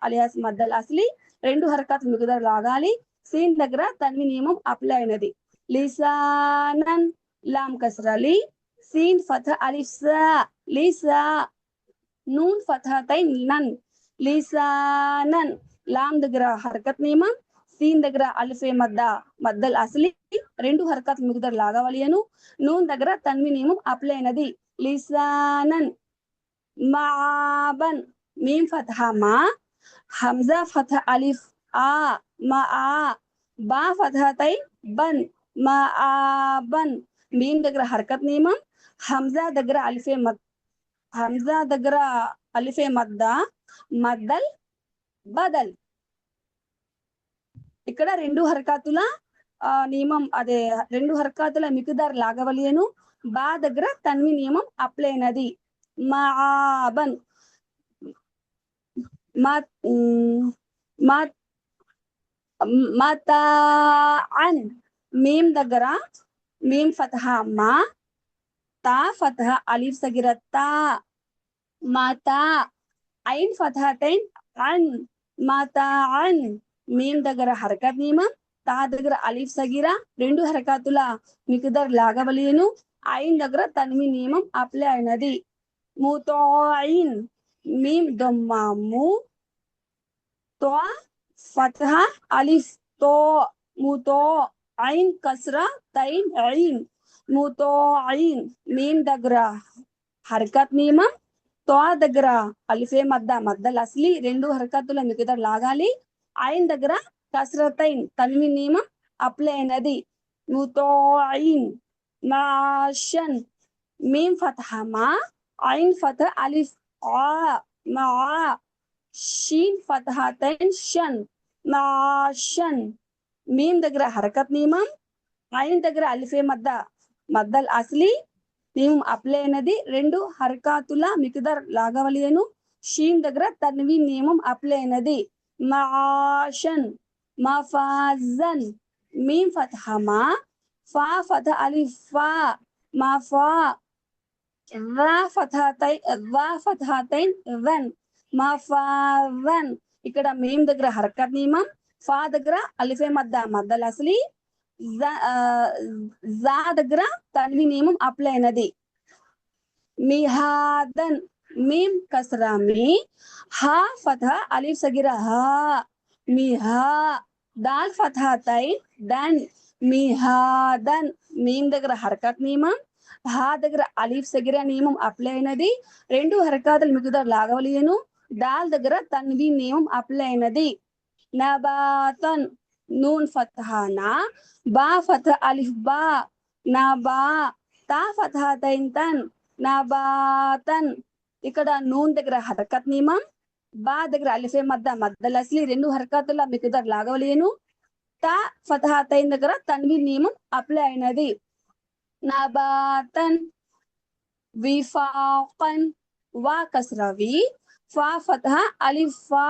అలియాస్ మద్దల్ అస్లీ 2 హరకత్ మికిదార్ లాగాలి. సీన్ దగ్గర తన్వీన్ నియమం అప్లై అయినది. లిసానన్ లామ్ కస్రా లి సీన్ ఫతహా అలిఫ్ సా లిసా నూన్ ఫతహాతైన్ నన్ లిసానన్ లామ్ దగ్గర హరకత్ నియమం సీన్ దగ్గర అలిఫే మద్దల్ అస్లీ 2 హరకత్ మికిదార్ లాగవలియను. నూన్ దగ్గర తన్వీన్ నియమం అప్లై అయినది. లిసానన్ మాబన్ మీమ్ ఫతహా మా హంజా ఫతహా అలిఫ్ ఆ మా బా ఫతహాతైన్ బన్ మా బన్ మీమ్ దగ్గర హరకత్ నియమం హంజా దగ్గర అలిఫే మద్దల్ బదల్ ఇక్కడ 2 హరకాతుల నియమం అదే 2 హరకాతుల మికిదార్ లాగవలియను. బా దగ్గర తన్వీన్ నియమం అప్లై అయినది. మాబన్ మతాఅన్ మీమ్ దగ్గర మీమ్ ఫతహా మా తా ఫతహా అలిఫ్ సగిరా తా మాతా ఐన్ ఫతహాతైన్ అన్ మాతాఅన్ మీమ్ దగ్గర హరకత్ నియమం తా దగ్గర అలిఫ్ సగిరా 2 హరకాతుల మికిదార్ లాగవలియను. ఐన్ దగ్గర తన్వీన్ నియమం అప్లై అయినది. ముతాయిన్ మీమ్ దమ్మా ము తో ఫతహా అలిఫ్ తో ముతో ఐన్ కస్రా తైన్ ఐన్ ముతాయిన్ మీమ్ దగ్గర హరకత్ నియమం తో దగ్గర అలిఫే మద్దల్ అస్లీ 2 హరకతుల మికిదార్ లాగాలి. ఐన్ దగ్గర కస్రతైన్ తన్వీన్ నియమం అప్లై అయినది. ముతాయిన్ మాషన్ మీమ్ ఫతహా మా ఐన్ ఫతహా అలిఫ్ ఆ మా షీన్ ఫతహాతైన్ షన్ మాషన్ మీమ్ దగ్గర హరకత్ నియమం ఐన్ దగ్గర అలిఫే మద్దల్ అస్లీ నియమం అప్లై అయినది. 2 హరకాతుల మికిదార్ లాగవలియను. షీన్ దగ్గర తన్వీన్ నియమం అప్లై అయినది. మాషన్ మఫాజన్ మీమ్ ఫతహా మా ఫా ఫతహా అలిఫ్ ఫా మఫా ఫతహాతైన్ వన్ మఫావన్ ఇక్కడ మీమ్ దగ్గర హరకత్ నియమం ఫా దగ్గర అలిఫే మద్దల్ అస్లీ జా దగ్గర తన్వీన్ నియమం అప్లై అయినది. మిహాదన్ మీమ్ కస్రా మీ హా ఫతహా అలిఫ్ సగిరా హా మిహా దాల్ ఫతహాతైన్ దన్ మిహాదన్ మీమ్ దగ్గర హరకత్ నియమం హా దగ్గర అలీఫ్ సగిరా నియమం అప్లై అయినది, 2 హరకాతులు మిగతారు లాగవలేను. దాల్ దగ్గర తన్వీన్ నియమం అప్లై అయినది. నబాతన్ నూన్ ఫతహా నా, బా ఫతహ అలిఫ్ బా, నబా, తా ఫతహా తైన్ తన్, నబాతన్. ఇక్కడ నూన్ దగ్గర హరకత్ నియమం, బా దగ్గర అలిఫే మద్ద మద్దల్ అస్లీ 2 హరకాతుల మిగతారు లాగవలేను. తా ఫతహా తైన్ దగ్గర తన్వీన్ నియమం అప్లై అయినది. నబాతన్ విఫాకన్, వా కస్రా వి, ఫా ఫతహా అలిఫ్ ఫా,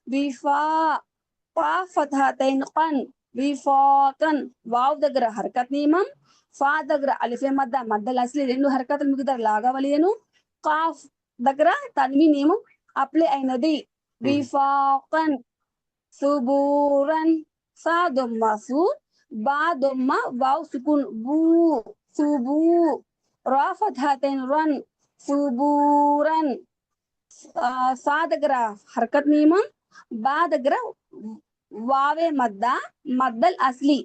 విఫా, ఫా ఫతహా తైన్ కన్, విఫాకన్. వావ్ దగ్గర హరకత్ నియమం, ఫా దగ్గర అలిఫే మద్ద మద్దల్ అస్లీ 2 హరకతులు మిగతారు లాగవలేను. కాఫ్ దగ్గర తన్వీన్ నియమం అప్లై అయినది. విఫాకన్ సుబూరన్, సా దొమ్మ సు, బా దొమ్మ వావ్ సుకున్ బూ, సుబూ, రా ఫతహా తైన్ రన్, సుబూరన్. సా దగ్గర హరకత్ నియమం, బా దగ్గర వావే మద్ద మద్దల్ అస్లీ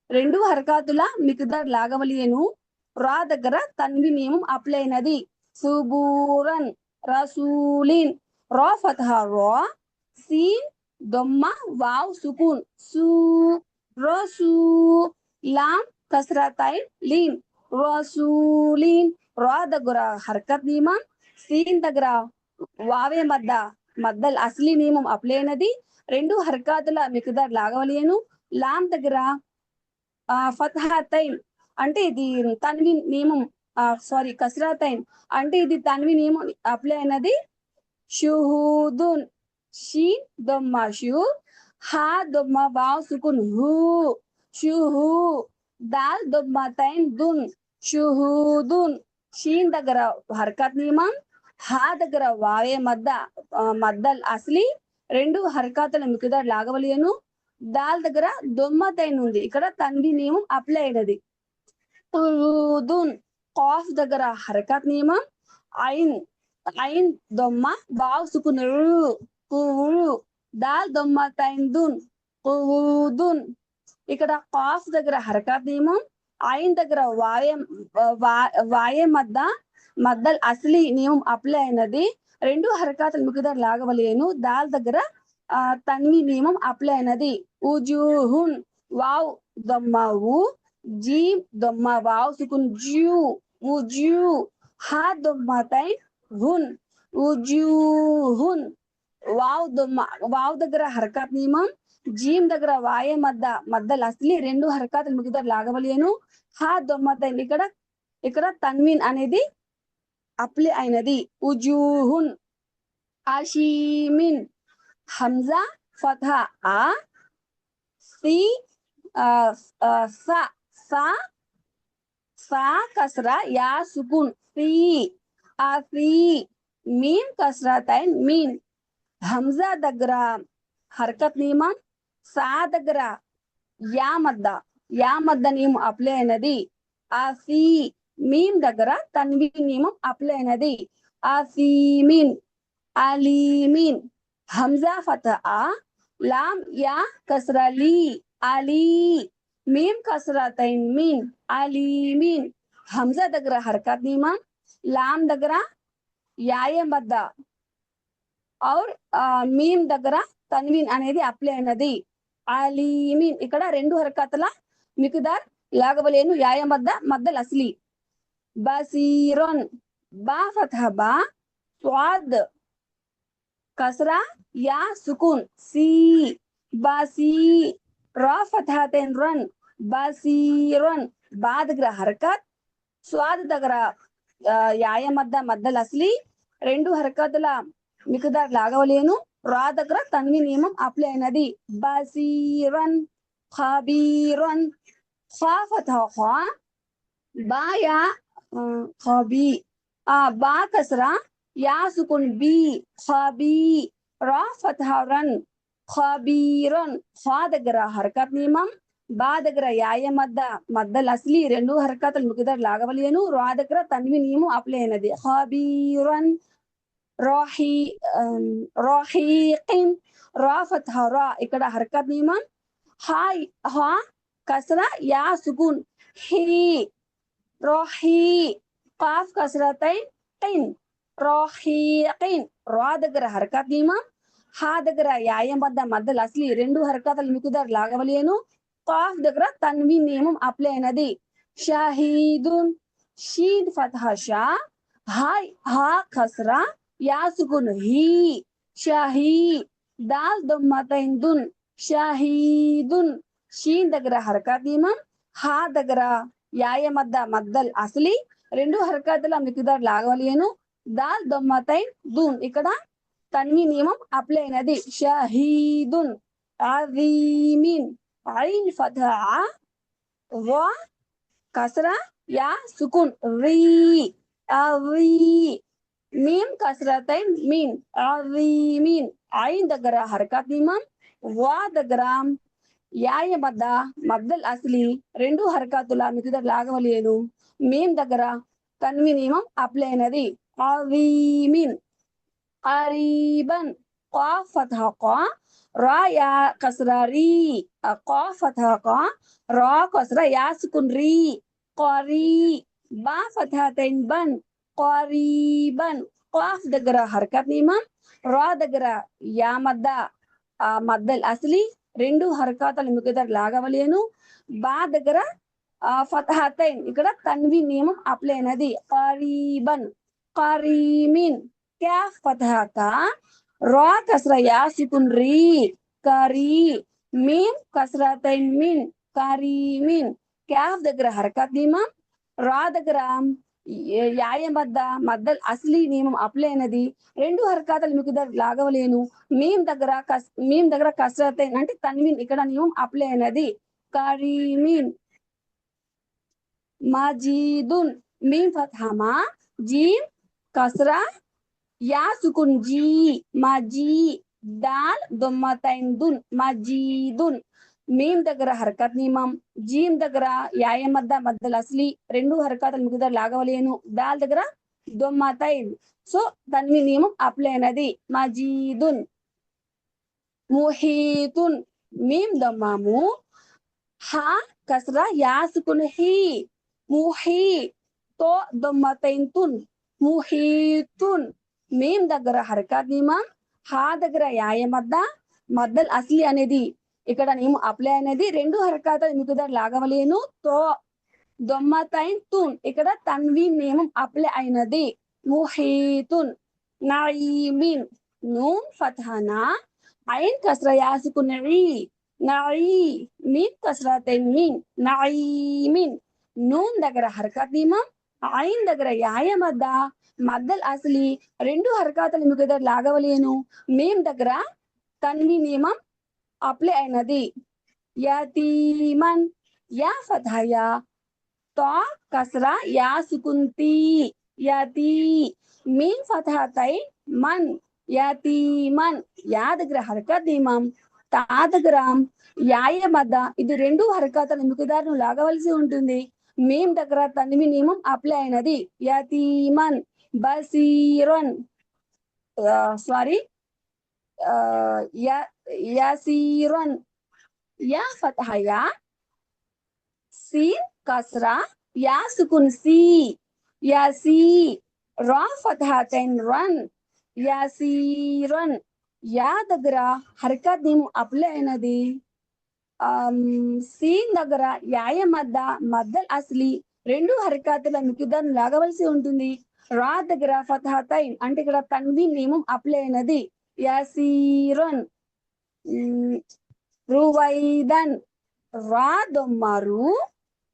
2 హరకాతుల మిగతార్ లాగవలేను. రా దగ్గర తన్వి నియమం అప్లై అయినది. సుబూరన్ రసూలిన్, రా ఫతహా రా, సీన్ దొమ్మ వావ్ సుకూన్ సు, రసూ, లాం కస్రా తైన్ లీన్, రసూలిన్. రా దగ్గర హరకత్ నియమం, సీన్ దగ్గర వావే మద్ద మద్దల్ అస్లీ నియమం అప్లై అయినది. 2 హరకాతుల మిగతార్ లాగవలేను. లాం దగ్గర ఫతహా తైన్ అంటే ఇది తన్వీన్ నియమం, సారీ కస్రా తైన్ అంటే ఇది తన్వీన్ నియమం అప్లై అయినది. షుహూదున్, షీన్ దొమ్మ షు, హా దొమ్మ వావ్ సుకున్ హు, షుహూ, దాల్ దొమ్మ తైన్ దున్, షుహూదున్. షీన్ దగ్గర హరకత్ నియమం, హా దగ్గర వావే మద్ద మద్దల్ అస్లీ 2 హరకాతుల మిగతార్ లాగవలేను. దాల్ దగ్గర దొమ్మ తైన్ ఉంది, ఇక్కడ తన్వి నియమం అప్లై అయినది. ఖురూదున్, ఖాఫ్ దగ్గర హరకత్ నియమం, ఐన్ ఐన్ దొమ్మ వావ్ సుకున్ రు, దాల్ దొమ్మ తైన్ దున్, ఖురూదున్. ఇక్కడ ఖాఫ్ దగ్గర హరకత్ నియమం, ఐన్ దగ్గర వాయే మద్ద మద్దల్ అస్లీ నియమం అప్లై అయినది. 2 హరకాతులు మిగతార్ లాగవలేను. దాల్ దగ్గర తన్వి నియమం అప్లై అయినది. ఉజూహున్, వావ్ దొమ్మ వు, జీమ్ దొమ్మ వావ్ సుకున్ జూ, ఉజూ, హా దొమ్మ తైన్ హున్, ఉజూహున్. వావ్ దొమ్మ వావ్ దగ్గర హరకత్ నియమం, జీమ్ దగ్గర వాయే మద్ద మద్దల్ అస్లీ 2 హరకాతులు మిగతార్ లాగవలేను. హా దొమ్మ తైన్ ఇక్కడ తన్వీన్ అనేది అప్లై అయినది. ఉజూహున్. అషీమిన్, హంజా ఫతహా ఆ, సి సా కస్రా యా సుకున్ సి, ఆసి, మీమ్ కస్రా తైన్ మీన్. హంజా దగ్గర హరకత్ నియమం, సా దగ్గర యా మద్ద నియమం అప్లై అయినది. ఆసి, మీమ్ దగ్గర తన్వీ నియమం అప్లై అయినది. ఆసీమిన్. అలీమిన్, హంజా ఫతహా ఆ, లాం యా కస్రా లీ, అలీ, మీమ్ కస్రా తైన్ మీన్, అలీమిన్. హంజా దగ్గర హరకత్ నియమం, లాం దగ్గర యాయే మద్ద ఔర్ మీమ్ దగ్గర తన్వీన్ అనేది అప్లై అయినది. అలీమిన్. ఇక్కడ 2 హరకతుల మిగదార్ లాగవలేను. యాయ మద్ద మద్దల్ అస్లీ. బసీరన్, బా ఫతహా బా, స్వాద్ కస్రా యా సుకూన్ సి, బసీ, రా ఫతహా తైన్ రన్, బసీరన్. బా దగ్గర హరకత్, స్వాద్ దగ్గర యాయ మద్ద మద్దల్ అస్లీ 2 హరకతుల మిగదార్ లాగవలేను. రా దగ్గర తన్వి నియమం అప్లై అయినది. బసీరన్, ఖబీరన్, ఖా ఫతహా ఖా, బా యా ఖబీ, బా కస్రా యా సుకున్ బి, ఖబీ, రా ఫతహా రన్, ఖబీరన్. ఖా దగ్గర హరకత్ నియమం, బా దగ్గర యాయ మద్ద మద్దల్ అస్లీ 2 హరకతులు మిగదార్ లాగవలేను. రా దగ్గర తన్వి నియమం అప్లై అయినది. ఖబీరన్. రాహీకిన్, రా ఫతహా రా, ఇక్కడ హరకత్ నియమం, హా కస్రా యా సుకున్ హీ, రాహీ కాఫ్ కసరతైన్ కిన్ రాహీకిన్ రా దగ్గర హరకత్ నియమం హా దగ్గర యాయ మద్దల్ అసలి రెండు హరకతలు మికుదార్ లాగవలేను కాఫ్ దగ్గర తన్వీన్ నియమం అప్లై అయినది షాహీదున్ షీన్ ఫతహ షా హాయ్ హా కసరా యా సుకున్ హీ షాహీ దాల్ దమ్మతైన్ దున్ షాహీదున్ షీన్ దగ్గర హరకత్ నియమం హా దగ్గర యాయ మద్దల్ అసలి రెండు హరకతుల మికుదార్ లాగవలేను దాల్ దమ్మతైన్ దున్ ఇక్కడ తన్వీన్ నియమం అప్లై అయినది షహీదున్ అజీమిన్ ఐన్ ఫతహ రా కసరా యా సుకున్ రీ అరీ మీమ్ కసరతైన్ మీన్ అజీమిన్ ఐన్ దగ్గర హరకత్ నియమం వా దగ్గర యాయ మద్దల్ అసలి రెండు హరకతుల మికుదార్ లాగవలేను మీమ్ దగ్గర తన్వీన్ నియమం అప్లై అయినది అజీమిన్ قريبا قاف فتح قا را يا كسرة ري قاف فتح قا را كسرة يا سكون ري قري با فتحتين بن قريبا قاف دقرة حركات نيمم را دقرة يا مد الأصلي రెండు హరకాతలు మిగతా లాగవలేను బా దగ్గర ఫతహతైన్ ఇక్కడ తన్వీన్ నియమం అప్లై అయినది ఖరీబన్ ఖరీమిన్ క్యాఫ్ ఫతహ కా రా కస్రా యా సుకున్ రీ కరీ మీమ్ కస్రతైన్ మిన్ కరీమిన్ క్యాఫ్ దగ్గర హరకత్ నియమం రా దగ్గర యాయ మద్దల్ అస్లీ నియమం అప్లై అయినది రెండు హరకాతలు మిగతా లాగవలేను మీమ్ దగ్గర కస్రతైన్ అంటే తన్వీన్ ఇక్కడ నియమం అప్లై అయినది కరీమిన్ మజీదున్ మీమ్ ఫతహ మా జీమ్ కస్రా యా సుకున్ జీ మజీ దాల్ దమ్మతైన్ దున్ మజీదున్ మీమ్ దగ్గర హరకత్ నియమం జీమ్ దగ్గర యాయ మద్దల్ అస్లీ రెండు హరకతలు మిగతా లాగవలేను దాల్ దగ్గర దమ్మతైన్ సో తన్వీన్ నియమం అప్లై అయినది మజీదున్ ముహీతున్ మీమ్ దమ్మాము హా కస్రా యా సుకున్ హీ ముహీ తో దమ్మతైన్ తున్ ముహీతున్ మీమ్ దగ్గర హరకత్ నియమం హా దగ్గర యాయ మద్దల్ అస్లీ అనేది ఇక్కడ నియమం అప్లై అనేది రెండు హరకతలు మిగతా లాగవలేను తో దమ్మతైన్ తున్ ఇక్కడ తన్వీన్ నియమం అప్లై అయినది ముహీతున్ నయీమిన్ నూన్ ఫతహనా ఐన్ కస్రా యా సుకున్ ఈ నయీ మీమ్ కస్రతైన్ మిన్ నయీమిన్ నూన్ దగ్గర హరకత్ నియమం ఐన్ దగ్గర యాయ మద్దల్ అసలి రెండు హరకతలు మిగతా లాగవలేను మీమ్ దగ్గర తన్వీన్ నియమం అప్లై అయినది యతీమన్ యా ఫతహ యా తా కస్రా యా సుకున్ తీ యతీ మీమ్ ఫతహతై మన్ యతీమన్ యా దగ్గర హరకత్ నియమం తా దగ్గర యాయ ఇది రెండు హరకతలు మిగతాను లాగవలసి ఉంటుంది మీమ్ దగ్గర తన్వీన్ నియమం అప్లై అయినది యతీమన్ బసీరన్ సారీ యసీరన్ యా ఫతహ యా సీన్ కస్రా యా సుకున్ సి యసీ రా ఫతహతైన్ రన్ యసీరన్ యా దగ్గర హరకత్ నియమం అప్లై అయినది సీన్ దగ్గర యాయ మద్దల్ అస్లీ రెండు హరకతుల మిగతాను లాగవలసి ఉంటుంది రా దగ్గర ఫతహతైన్ అంటే ఇక్కడ తన్వీన్ నియమం అప్లై అయినది యసీరన్ రువైదన్ రా దొమ్మరు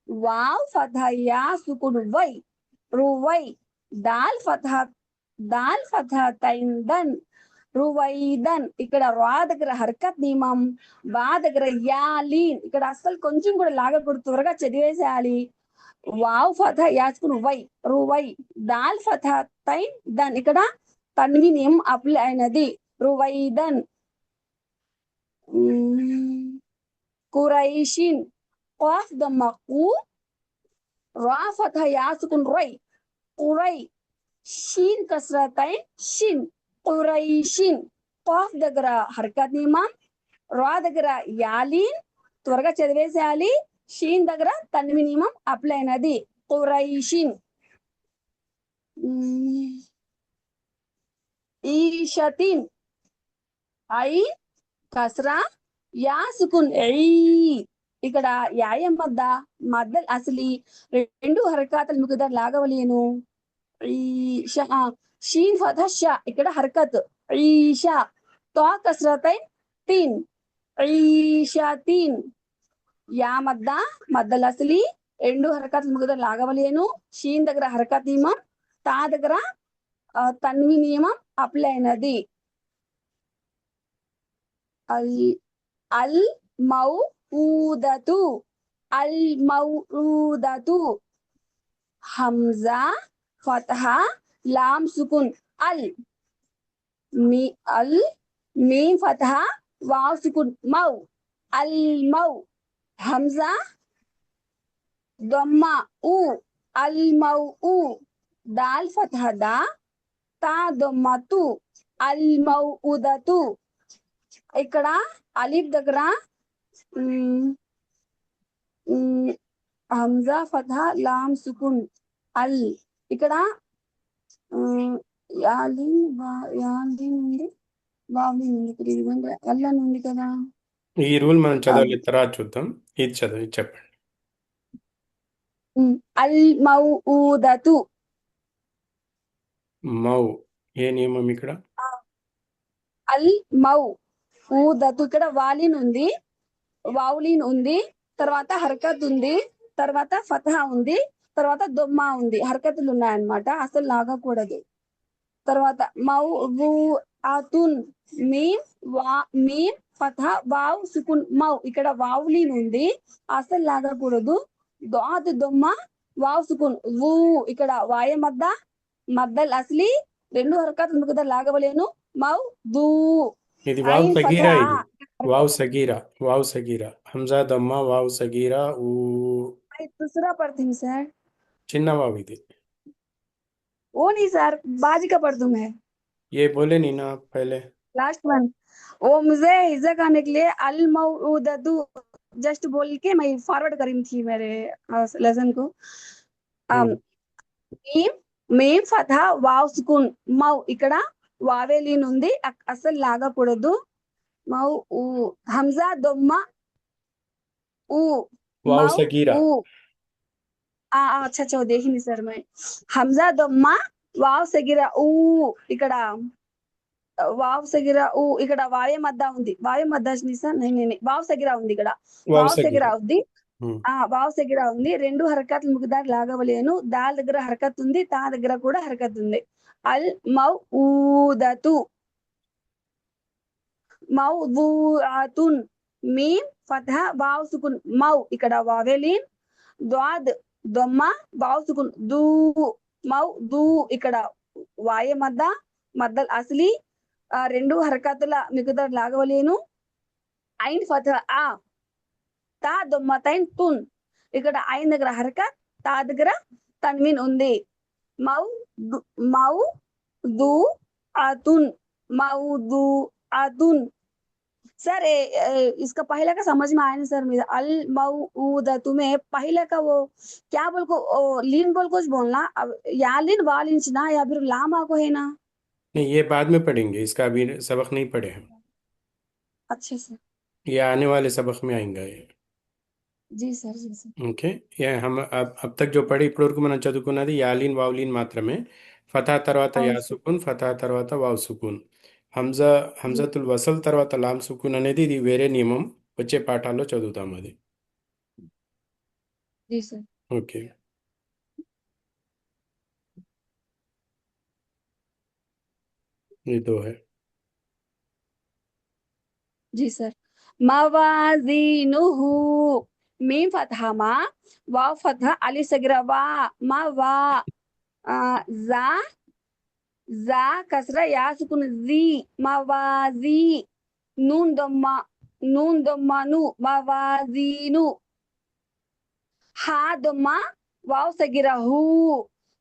వావ్ ఫతహ యా సుకున్ వై రువై దాల్ ఫతహతైన్ దన్ రువైదన్ ఇక్కడ రా దగ్గర హరకత్ నియమం బా దగ్గర యాలీన్ ఇక్కడ అస్సలు కొంచెం కూడా లాగకూడదు త్వరగా చదివేసేయాలి వావ్ ఫతహ యాసుకున్ వై రువై దాల్ ఫతహతైన్ దన్ ఇక్కడ తన్వీన్ నియమం అప్లై అయినది రువైదన్ కురైషిన్ ఖాఫ్ దమ్మ కు రా ఫతహ యాసుకున్ రై కురై షీన్ కస్రతైన్ షిన్ కురైషిన్ ఖాఫ్ దగ్గర హరకత్ నియమం రా దగ్గర యాలీన్ త్వరగా చదివేసేయాలి షీన్ దగ్గర తన్వీన్ నియమం అప్లై అయినది ఖురైషిన్. ఈషతిన్. ఐ కస్రా యా సుకున్ ఇక్కడ యాయం మద్ద మద్దల్ అసలి రెండు హరకాతలు మిగతా లాగవలేను. షీన్ ఫతహ షా ఇక్కడ హరకత్ ఈషా. తో కస్రతైన్ తీన్ ఈషాతీన్. యా మద్ద మద్దల్ అసలి రెండు హరకతులు మిగతా లాగవలేను. షీన్ దగ్గర హరకత్ నియమం, తా దగ్గర తన్వి నియమం అప్లై అయినది. అల్ మౌఊదతు. అల్ మౌఊదతు. హంజా ఫతహ లామ్ సుకున్ అల్. మీమ్ ఫతహ వావ్ సుకున్ మౌ. అల్ మౌ. హంజా దమ్మా ఉ. అల్ మౌ ఉ. దాల్ ఫతహ దా. తా దమ్మా తు. అల్ మౌఉదతు. ఇక్కడ అలిఫ్ దగ్గర హంజా ఫతహ లామ్ సుకున్ అల్. ఇక్కడ యాలిన్ ఉంది, వావ్లిన్ ఉంది, అల్లని ఉంది కదా. ఈ రూల్ మనం చదవాలి, తర్వాత చూద్దాం. ఇది చదువు, ఇది చెప్పండి. అల్ మౌఊదతు. మౌ ఏ నియమం ఇక్కడ? అల్ మౌ ఊదతు. ఇక్కడ వాలిన్ ఉంది, వావులిన్ ఉంది, తర్వాత హర్కత్ ఉంది, తర్వాత ఫతహా ఉంది, తర్వాత దొమ్మా ఉంది. హర్కతులు ఉన్నాయన్నమాట, అసలు లాగకూడదు. తర్వాత మౌఉఅతున్. మీమ్ ఫతహా వావ్ సుకున్ మౌ. ఇక్కడ వావులిన్ ఉంది, అసలు లాగకూడదు. దాద్ దొమ్మా వావ్ సుకున్ వూ. ఇక్కడ వాయ మద్ద మద్దల్ అసలి రెండు హరకతులు మిగతా లాగవలేను. మౌ దూ. ఇది వావ్ ఐన్ సగీరా. ఫతహా ఇది వావ్ సగీరా. వావ్ సగీరా. హంజా దమ్మా వావ్ సగీరా ఊ. दूसरा पढ़ती हूँ सर. చిన్న వావ్ ఇది. वो नहीं सर, बाजी का पढ़ दूं मैं. ये बोले नहीं ना आप पहले? Last one. वो मुझे हिज्जा खाने के लिए अल मऊदतु जस्ट बोल के मैं फॉरवर्ड करी थी मेरे लेसन को. మీమ్ మీమ్ ఫతహా వావ్ సుకున్ మౌ. ఇక్కడ వావేలీన్ ఉంది, అసలు లాగకూడదు. మౌ ఊ. హంజా దొమ్మ ఊ. వావ్ మౌ సగీరా. ఊ. अच्छा अच्छा, वो देखी नहीं सर मैं. హంజా దొమ్మ వావ్ సగిరా ఊ. ఇక్కడ వావ్ సగిరా ఊ. ఇక్కడ వావే మద్ద ఉంది, వావే మద్ద సార్ వావ్ సగిరా ఉంది. ఇక్కడ వావ్ వావ్ సగీరా. సగిరా ఉంది. వావ్ సగిరా ఉంది. రెండు హరకతులు మిగతా లాగవలేను. దాల్ దగ్గర హరకత్ ఉంది, తా దగ్గర కూడా హరకత్ ఉంది. అల్ మౌఊదతు. మౌదూఅతున్. మీమ్ ఫతహ వావ్ సుకున్ మౌ. ఇక్కడ వావేలీన్. ద్వాద్ దొమ్మ వావ్ సుకున్ దూ. మౌ దూ. ఇక్కడ వాయ మద్ద మద్దల్ అసలి రెండు హరకతుల మిగతా లాగవలేను. ఐన్ ఫతహ ఆ. తా దొమ్మతైన్ తున్. ఇక్కడ ఐన్ దగ్గర హరకత్, తా దగ్గర తన్వీన్ ఉంది. మౌ దూ అతున్. మౌ దూ अतुन. सर इसका पहले का समझ में आया नहीं सर मेरा. अल मऊदतु में पहले का वो क्या बोल को लीन बोल कुछ बोलना. अब या लीन वालिन ना या फिर लामा को है ना. नहीं, ये बाद में पढ़ेंगे, इसका अभी सबक नहीं पढ़े हम. अच्छा सर. ये आने वाले सबक में आएंगा ये. जी सर, जी सर. ఓకే. हम अब तक जो పడి ఇప్పటివరకు మనం చదువుకున్నది యాలిన్ వావ్లిన్ మాత్రమే. ఫతా తర్వాత యా సుకున్, ఫతా తర్వాత వావ్ సుకున్. హంజతుల్ వసల్ తర్వాత లామ్ సుకున్ అనేది ఇది వేరే నియమం, వచ్చే పాఠాల్లో చదువుతాం అది. जी सर. ఓకే. ये दो है. जी सर. मवाजीनुहु. मीम फतहा मा, वाव फतहा अली सगरा वा. मा वा. जा जा कसरा या सुकुन जी. मवाजी. नून दम्मा नु. मवाजीनु. हा दम्मा वाव सगिरा हु.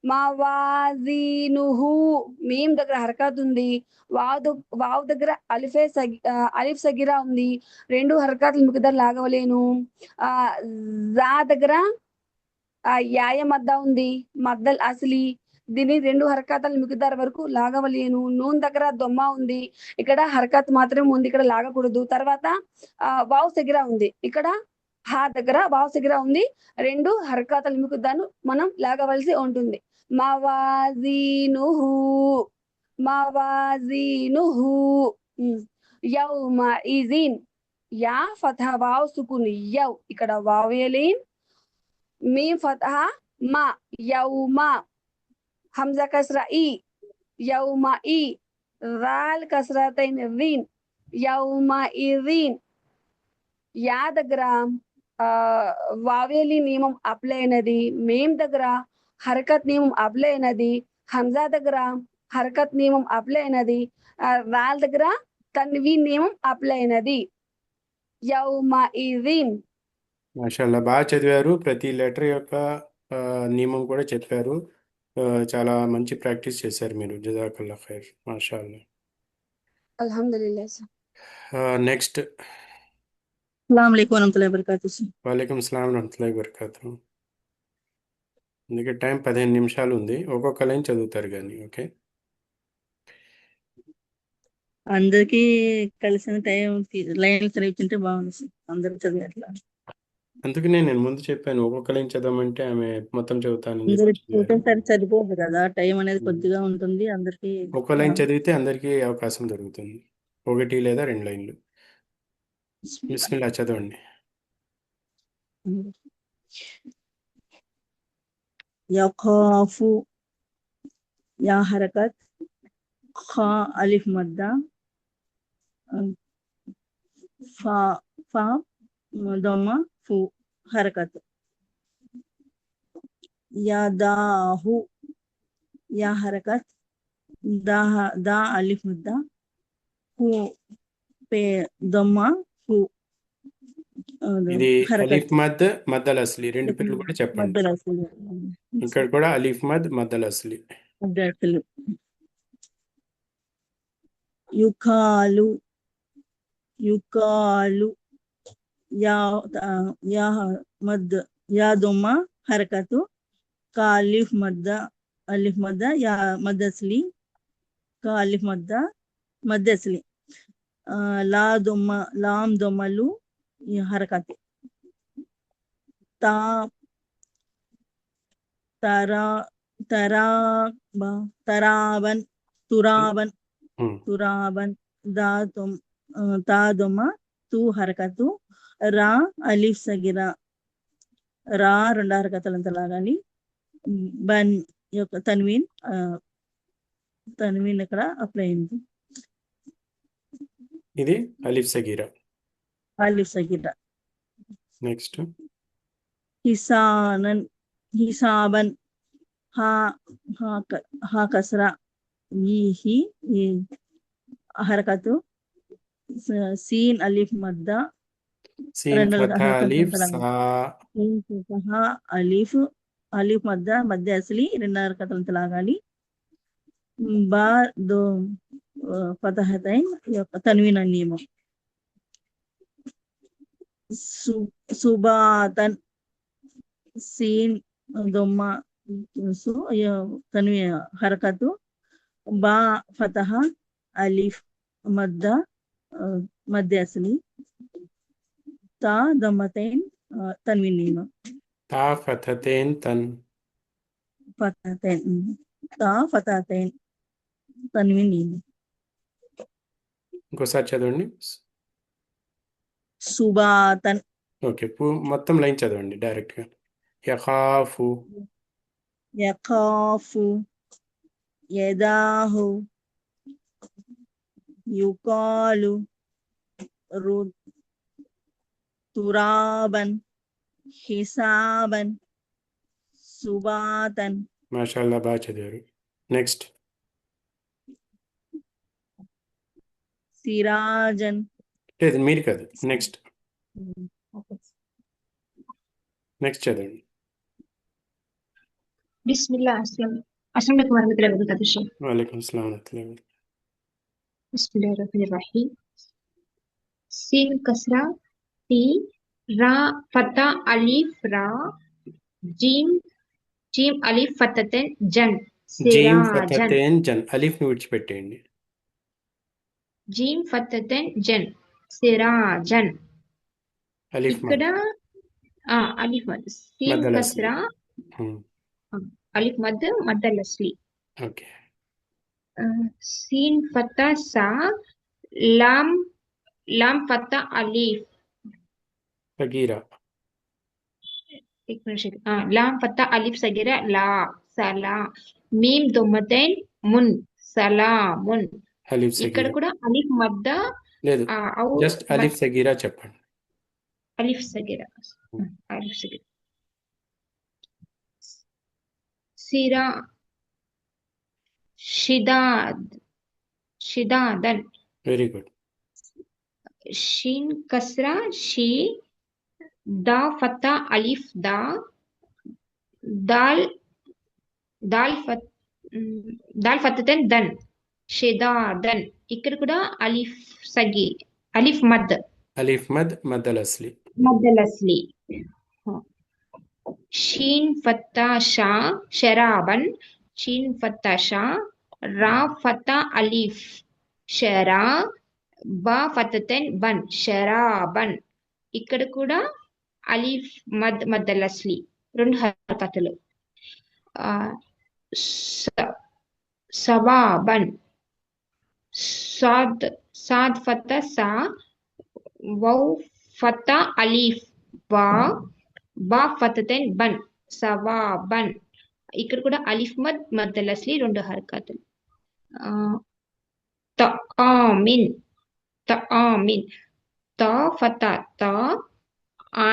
మవాజీనుహు. మీమ్ దగ్గర హరకత్ ఉంది, వావ్ దగ్గర అలిఫ్ సగిరా ఉంది. రెండు హరకతులు మిగతా లాగవలేను. జా దగ్గర యాయ మద్ద ఉంది, మద్దల్ అసలి, దీన్ని 2 హరకతులు మిగతార్ వరకు లాగవలేను. నూన్ దగ్గర దొమ్మ ఉంది, ఇక్కడ హరకత్ మాత్రమే ఉంది, ఇక్కడ లాగకూడదు. తర్వాత వావ్ సగిరా ఉంది, ఇక్కడ హా దగ్గర వావ్ సగిరా ఉంది, 2 హరకతులు మిగతాను మనం లాగవలసి ఉంటుంది. మవాజీనుహు, మవాజీనుహు. యౌమ ఇజిన్, యా ఫతహ వావ్ సుకున్ యౌ, ఇక్కడ వావ్ యలీన్, మీమ్ ఫతహ మా, యౌమా. హంజా కస్రా ఈ, యౌమా ఈ. రాల్ కస్రతైన్ రీన్, యౌమా ఇరీన్. యా దగ్గర వావేలి నియమం అప్లై అయినది, మేం దగ్గర హరకత్ నియమం అప్లై అయినది, హంజా దగ్గర హరకత్ నియమం అప్లై అయినది, రాల్ దగ్గర తన్వీన్ నియమం అప్లై అయినది. యౌమా ఇరీన్. మాషాల్లా బాగా చదివారు. ప్రతి లెటర్ యొక్క నియమం కూడా చెప్పారు. చాలా మంచి ప్రాక్టీస్ చేశారు మీరు. జజాకల్లా ఖైర్. మాషాల్లా. అల్హమ్దులిల్లాహ్ సార్. నెక్స్ట్. అస్సలాము అలైకుం వరహ్మతుల్లాహి వబరకాతుహు. వాలేకుం సలాం వరహ్మతుల్లాహి వబరకాతుహు. అందుకే టైం 15 నిమిషాలు ఉంది. ఒక్కొక్క లైన్ చదువుతారు కానీ. ఓకే. అందరికీ కలిసిన టైం లైన్లు చదివింటే బాగుంది సార్, అందరూ చదివేట్లా. అందుకనే నేను ముందు చెప్పాను, ఒక్కొక్క లైన్ చదవమంటే ఆమె మొత్తం చదువుతానని అందరు చెప్పి చదివారు. ఒకేసారి సరిపోదు కదా, టైం అనేది కొద్దిగా ఉంటుంది అందరికి. ఒక్క లైన్ చదివితే అందరికీ అవకాశం దొరుకుతుంది. 1 లేదా 2 లైన్లు. బిస్మిల్లా చదవండి. యఖాఫు, యా హరకత్, ఖా అలిఫ్ మద్ద, ఫా దమ్మ, ఫు హరకత్. యదాహు, యా హరకత్, దా అలిఫ్ మద్ద, హు పే దమ్మ, హు ఇది హరకత్. అలీఫ్ మద్ మద్దల్ అస్లీ 2 పేర్లు కూడా చెప్పండి. మద్దలు అసలు ఇక్కడ కూడా అలీఫ్ మద్ మద్దల్ అస్లీ. మద్దలు అసలు. యుకాలు, యుకాలు, యా మద్, యా దొమ్మ హరకతు, కా అలిఫ్ మద్ద, అలిఫ్ మద్ద, యా మద్ అస్లీ, కా అలిఫ్ మద్ద, మద్ అస్లీ. లా దొమ్మ, లాం దొమ్మలు హరకత్. తా తరా తరాబన్, తురాబన్, తురాబన్. తా దొమ్మ, తూ హరకతు. రా అలిఫ్ సగిరా, రా 2 హరకతులంతా లాగాలి. బన్ యొక్క తన్వీన్ ఇక్కడ అప్లై అయింది. ఇది అలీఫ్ సగీరా. అలిఫ్ సగిరా. నెక్స్ట్. హిసానన్, హిసాబన్, హా కసరా, ఈ హరకతు. సీన్ అలిఫ్ మద్ద, సీన్ ఫతహ అలీఫ్ సా, అలీఫ్ మద్ద, మధ్య అసలి 2 హరకతులంతా లాగాలి. బా దో ఫతహతైన్ యొక్క తన్వీన్ నియమం. సుబాతన్, సీన్ దొమ్మ, తన్వీ హరకతు. బా ఫతహ అలీఫ్ మద్ద, మధ్య అసలి. తా దమ్మతైన్ తన్వీన్ నియమం. తా ఫతహతైన్ తన్, ఫతహతైన్, తా ఫతహతైన్ తన్వీన్ నియమం. ఇంకోసారి చదవండి. సుబాతన్. ఓకే. మొత్తం లైన్ చదవండి డైరెక్ట్గా. యఖాఫు, యఖాఫు, యదాహు, యుకాలు, తురాబన్, హిసాబన్, సుబాతన్. మాషాల్లా బాగా చదివారు. నెక్స్ట్. సిరాజన్. లేదు మీరు కాదు, నెక్స్ట్. నెక్స్ట్ చదవండి. బిస్మిల్లా. అస్సలాము వరహమతుల్లాహి వబరకాతుహు. వాలేకుం సలాం వరహమతుల్లాహి. బిస్మిల్లాహిర్ రహమానిర్ రహీం. సీన్ కస్రా తి, రా ఫతా అలీఫ్ రా, జీమ్ జీమ్ అలిఫ్ ఫతతన్ జన్ జీమ్ సిరాజన్ ఫతతేన్ జన్, అలిఫ్ని విడిచిపెట్టేయండి. జీమ్ ఫతతన్ జన్ సిరాజన్. అలిఫ్ ఇక్కడ మద్ అలిఫ్ మద్ సీన్ మద్దల్ అస్లీ. కస్రా అలిఫ్ మద్ మద్దల్ అస్లీ. ఓకే. सीन फता सा लाम लाम फता अलीफ సగీరా. एक मिनट लाम फता अलीफ सगीरा ला सला मीम दुम्मतैन मुन सलामुन. అలిఫ్ ఇక్కడ సగీరా కూడా అలిఫ్ మద్ద లేదు, ఔ జస్ట్ అలిఫ్ సగీరా చెప్పండి. అలిఫ్ సగీరా అలిఫ్ సగీరా సిరా షిదాద్ షిదాదన్. Very good. शीन कसरा शी दा फता अलिफ दा दाल दाल फत दाल फततन दन షిదాదన్. ఇక్కడ కూడా అలిఫ్ సగి అలిఫ్ మద్ అలిఫ్ మద్ మద్దల్ అస్లీ. మద్దల్ అస్లీ. షీన్ ఫత్తా షా షరాబన్ షీన్ ఫత్తా షా రా ఫతా అలిఫ్ షరా బా ఫతతన్ బన్ షరాబన్. ఇక్కడ కూడా అలిఫ్ మద్ మద్దల్ అస్లీ 2 హరకతులు. సవాబన్ సాద్ సాద్ ఫతా సా వౌ ఫతా అలీఫ్ బా బా ఫతతన్ బన్ సవాబన్. ఇక్కడ కూడా అలిఫ్ మద్ మద్దల్ అస్లీ 2 హరకతులు. తఆమిన్ తఆమిన్ తా ఫతా తా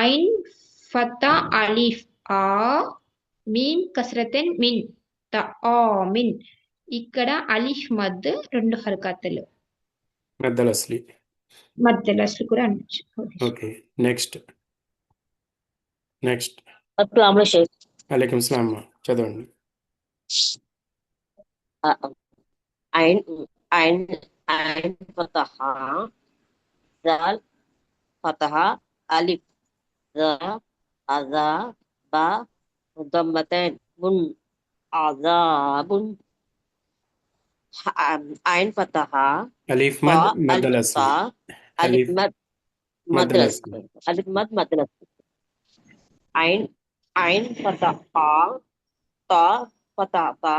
ఐన్ ఫతా అలీఫ్ ఆ మీమ్ కసరతన్ మిన్ తఆమిన్. ఇక్కడ అలిఫ్ మద్ 2 హరకతులు మద్దల్ అస్లీ. మద్దల్ అస్లీ కూడా అనొచ్చు. ఓకే. నెక్స్ట్ అస్సలాము అలైకుం. అలైకుం సలాం. చదవండి. ఐన్ ఐన్ ఐన్ ఫతహా జాల్ ఫతహా అలిఫ్ జా అజా బా దమ్మతైన్ మున్ అజాబున్. ఐన్ ఫతహా అలిఫ్ తా మద్ మద్దల్ అలిఫ్ అస్లీ. తా అలిఫ్ అలిఫ్ మద్ మద్దల్ మద్రస్ అస్లీ. అలిఫ్ మద్ మద్రస్. ఐన్ ఐన్ ఫతహా తా ఫతహా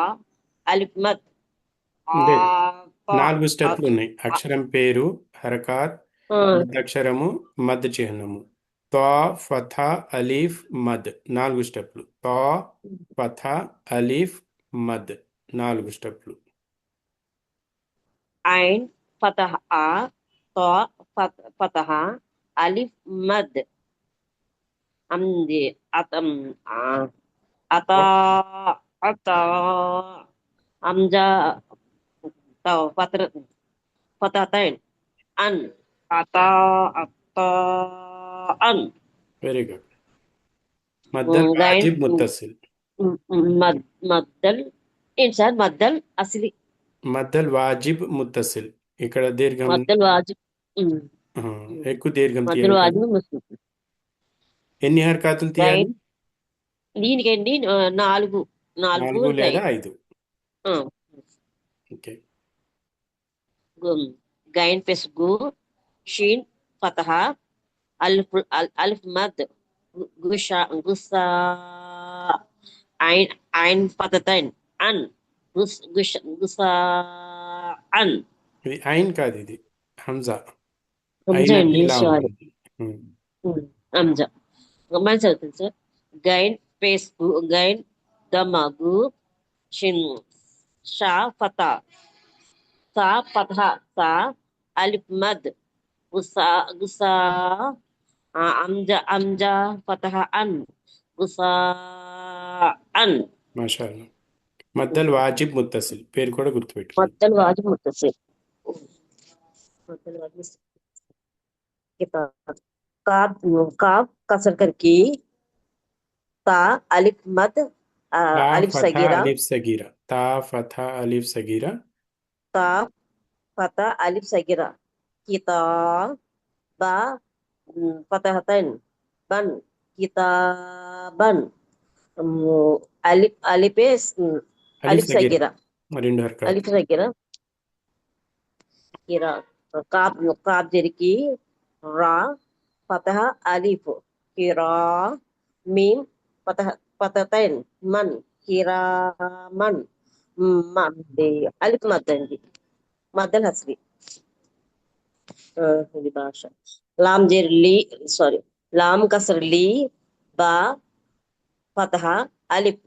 అలిఫ్ మద్ లేదు, 4 స్టెప్లు ఉన్నాయి. అక్షరం పేరు, హరకాత్, మద్దక్షరము, మద్ చిహ్నము. తా ఫథా అలీఫ్ మద్ 4 స్టెప్లు. తా ఫథా అలీఫ్ మద్ 4 స్టెప్లు. ఐన్ ఫతహా తా ఫతహా అలిఫ్ మద్ అమ్ది అతం అతా అతా అమ్జా తా ఫతహతైన్ అన్ అతా అతా అన్. Very good. మద్దల్ గైన్ వాజిబ్ ముత్తసిల్. మద్దల్ ఏంటి సార్? మద్దల్ అసలి మద్దల్ వాజిబ్ ముత్తసిల్. ఇక్కడ దీర్ఘం, మద్దల్ వాజిబ్ ఎక్కువ దీర్ఘం మద్దల్ తీయాలి కదా. వాజిబ్ ముస్లిం. ఎన్ని హరకాతులు తీయాలి? గైన్ దీనికండి 4 4 లేదా 5. ఓకే. గైన్ ప్లస్ గు షీన్ ఫతహా అలిఫ్ మద్ గుసా ఐన్ ఫతతైన్ అన్ గుసా అన్. ఇది ఐన్ కాదు, ఇది హంజా. హంజా ఐన్ అంటే అండి, ఇలా సారీ. ఉంటుంది. హంజా మంచి చదువుతుంది సార్. గైన్ పేస్ గైన్ దమగు షిన్ షా ఫతా సా ఫతహా సా అలిఫ్ మద్ గుసా అంజా ఫతహా అన్ గుసా అన్. మాషాల్లా. మద్దల్ వాజిబ్ ముత్తసిల్ పేరు కూడా గుర్తుపెట్టుకోండి. మద్దల్ వాజిబ్ ముత్తసిల్. మద్దల్ వాజిబ్ ముత్తసిల్. काफ कसर करके ता अलिफ मद తా अलिफ ఫథా सगीरा అలిఫ్ సగీరా. తా ఫథా అలిఫ్ సగీరా. ता फता अलिफ सगीरा किताबा फतहतन बन किताबन. అలిఫ్ అలిఫే అలిఫ్ అలిఫ్ సగీరా సగిరా రెండు హర్కత్. అలిఫ్ సగిరా కిరా కాప్ కాప్ జరికి రా ఫతహ అలిఫ్ కిరా మీమ్ ఫతహ ఫతహతైన్ మన్ కిరామన్ మద్ది అలిఫ్ మద్దండి మద్దల్ హస్రి ఇది భాష లామ్ జెర్లి సారీ లామ్ కసర్లి బా ఫతహ అలిఫ్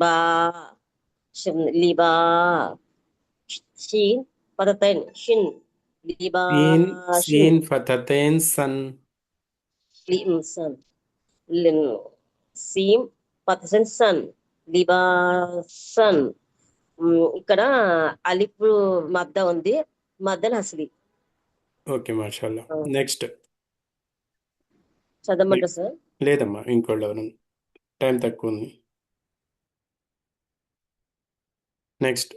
బా లిబా షీన్ ఫతహతైన్ షిన్ లిబా సీన్ షిన్ సీన్ ఫతతైన్ సన్. సన్ సీమ్ ఫతహతైన్ సన్ లిబాసన్ ఇక్కడ అలిఫ్ మద్ద ఉంది మద్దల్ హస్రి ఓకే మాషాల్లా. నెక్స్ట్. చదవమంటారు సార్ లేదమ్మా, ఇంకోళ్ళు ఎవరు, టైం తక్కువ ఉంది. నెక్స్ట్.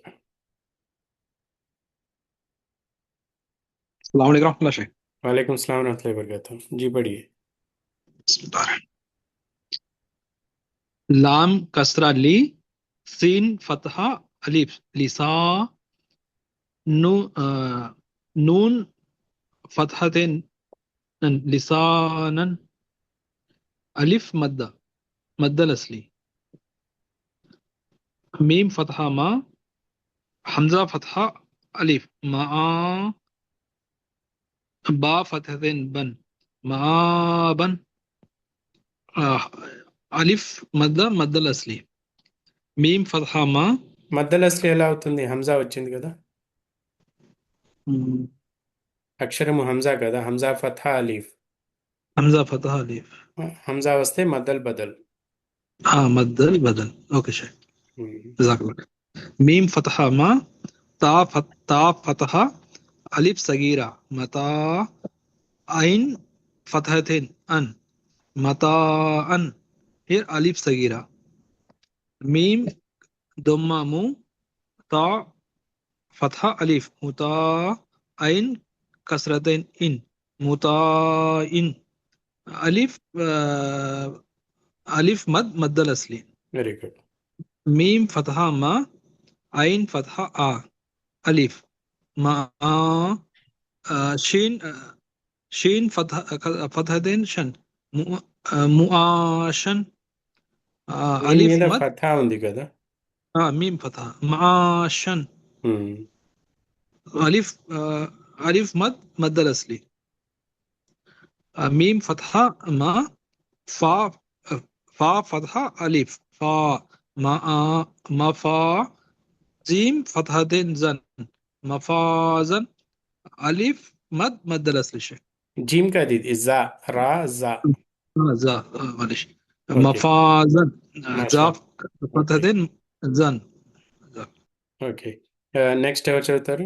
अस्सलाम वालेकुम रहमतुल्लाह शेख। वालेकुम सलाम रहमतुल्लाहि व बरकातहू। जी पढ़िए। लाम कसरा ली, सीन फतहा अलिफ लिसा, नून फतहतेन लिसानन, अलिफ मद्दा मद्दल असली, मीम फतहा मा, हमजा फतहा अलिफ मा, बा फतहतेन बन माबन, अलिफ मद्दा मद्दल असली, मीम फतहा मा, మద్దల్ అస్లీ ఎలా అవుతుంది? హంజా వచ్చింది కదా, అక్షరము హంజా కదా, హంజా ఫథా అలీఫ్. हमजा फतहा अलिफ హంజా వస్తే మద్దల్ బదల్. मद्दल बदल। ओके शेख, जज़ाकल्लाह। मीम फतहा मा, ता फतहा अलिफ सगीरा मता, आइन फतहतेन अन मताअन, फिर अलिफ सगीरा, मीम दुम्मा मु, ता फतहा अलिफ मुता, आइन कसरतेन इन मुताइन, अलिफ अलिफ मद मद्दल असली, వెరీ గుడ్. मीम फतहा मा, आइन फतहा आ, अलिफ मा, शीन शीन फतहतेन शन मुआशन, దీని अलिफ మీద मद ఫథా ఉంది కదా. मीम फतहा माशन, अलिफ अलिफ मद मद्दल असली, मीम फतहा मा, फा फा फतहा अलिफ फा मा मफा, जीम फतहतेन जन मफाजन, अलिफ मद मद्दल असली शेख జీమ్ కాదు ఇది, జా రా జా. जा मालिश ఓకే मफाजन మాషా. जाफ ఓకే फतहतेन जन। ఓకే. నెక్స్ట్ ఎవరు చదువుతారు?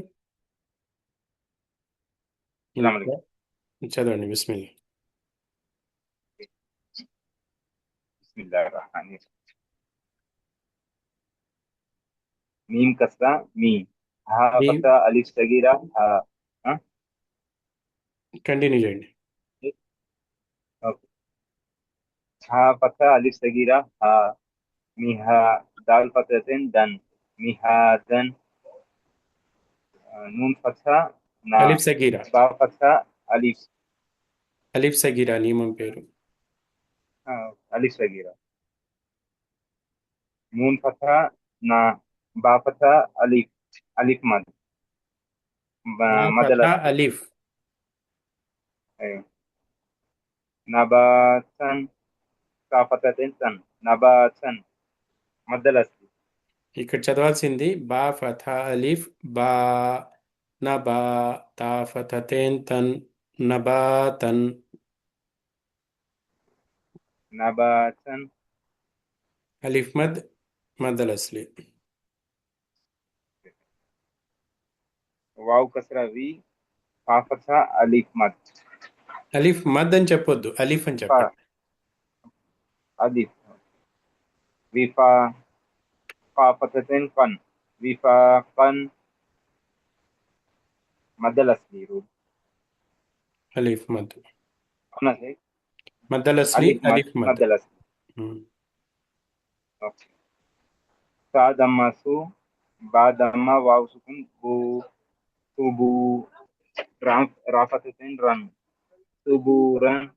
చదవండి, బిస్మిల్లా. बिस्मिल्लाहिर्रहमानिर्रहीम। मीम कसरा मी, हा మీమ్ फतह अलिफ सगीरा हा, కంటిన్యూ చేయండి. ओके। हा फतह अलिफ सगीरा हा, मिहा दाल फतहतेन दन मिहादन, नून फतह ना, అలిఫ్ సగీరా. बा फतह अलिफ అలిఫ్ సగీరా నియమం పేరు. अलिफ सगीरा, नून फतह ना, बा फतह अलिफ अलिफ मद బా मदल ఫథా असली, అలిఫ్. नबातन का फतहतेन सन नबातन मदल असली, ఇక్కడ చదవాల్సింది బా ఫథా అలిఫ్ బా, నబా తా ఫథతేన్ తన్ నబాతన్. नबातन అలిఫ్ మద్ మద్దల్ అస్లీ. वाव कसरा वी, फा फतह अलिफ मद అలిఫ్ మద్ అని చెప్పొద్దు, అలిఫ్ అని फा చెప్పండి. अलिफ विफा फा फतहतेन फन विफा फन मदल असली रूप అలిఫ్ మద్ होना चाहिए, మద్దల్ అస్లీ अलिफ मद అలిఫ్ మద్. मदल असली, ఓకే. సాదమ్మసు బాదమ్మ వావ్ సుకున్ బు సుబు రాఫతతైన్ రన్ సుబురన్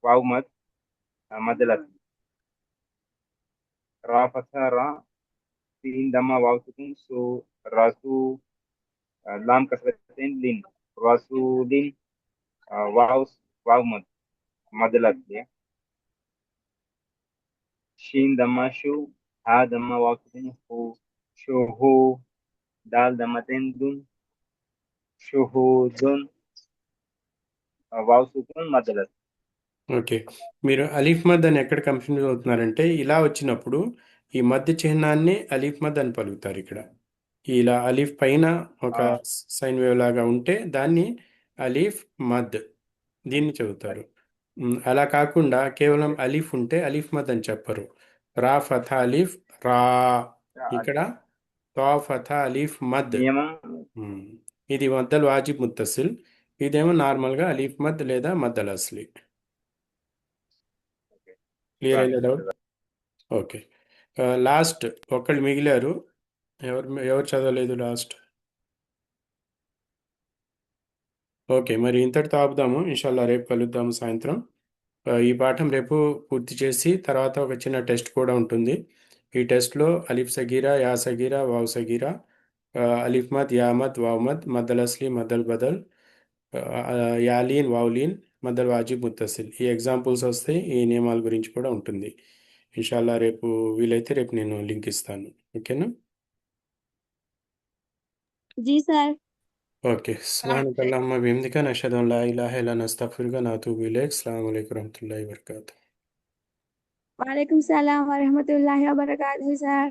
వావ్ మద్ మదలత్ రాఫత రా तीन दमा वाव सुकून सो रासू लाम कसरतैन लिन रासूलिन वाव वाव मदलत लिया शीन दमा शू हा दमा वाव सुकून हो शोहो दाल दमतैन दुन शोहोदुन वाव सुकून मदलत. ఓకే, మీరు అలీఫ్ మద్ అని ఎక్కడ కన్ఫ్యూజ్ అవుతున్నారంటే ఇలా వచ్చినప్పుడు ఈ మధ్య చిహ్నాన్ని అలీఫ్ మద్ అని పలుకుతారు. ఇక్కడ ఇలా అలీఫ్ పైన ఒక సైన్ వేవ్ లాగా ఉంటే దాన్ని అలీఫ్ మద్ దీన్ని చదువుతారు. అలా కాకుండా కేవలం అలీఫ్ ఉంటే అలీఫ్ మద్ అని చెప్పరు. రా ఫథా అలీఫ్ రా, ఇక్కడ తా ఫథా అలీఫ్ మద్. నియమం ఇది మద్దల్ వాజిబ్ ముత్తసిల్, ఇదేమో నార్మల్గా అలీఫ్ మద్ లేదా మద్దల్ అస్లీ. క్లియర్ అయ్యే డౌట్? ఓకే, లాస్ట్ ఒకళ్ళు మిగిలారు. ఎవరు చదవలేదు లాస్ట్? ఓకే, మరి ఇంతటితో ఆపుదాము. ఇన్షాల్లా రేపు కలుద్దాము సాయంత్రం. ఈ పాఠం రేపు పూర్తి చేసి తర్వాత ఒక చిన్న టెస్ట్ కూడా ఉంటుంది. ఈ టెస్ట్లో అలిఫ్ సగీరా, యా సగీరా, వావ్ సగీరా, అలిఫ్ మద్, యా మద్, వావ్ మద్, మద్దల్ అస్లీ, మద్దల్ బదల్, యాలీన్, వావ్లీన్, మద్దల్ వాజిబ్ ముత్తసిల్, ఈ ఎగ్జాంపుల్స్ వస్తాయి. ఈ నియమాల గురించి కూడా ఉంటుంది. ఇన్షాల్లా రేపు వీలైతే రేపు నేను లింక్ ఇస్తాను. ఓకేనా? जी सर. ఓకే, సుబ్హానక అల్లాహుమ్మ బిహమ్దిక నషహదు అన్ లా ఇలాహ ఇల్లా అంత అస్తగ్ఫిరుక వ అతూబు ఇలైక్. అస్సలాము అలైకుం వరహ్మతుల్లాహి వబరకాతుహు. वालेकुम सलाम व रहमतुल्लाहि व बरकातहू सर.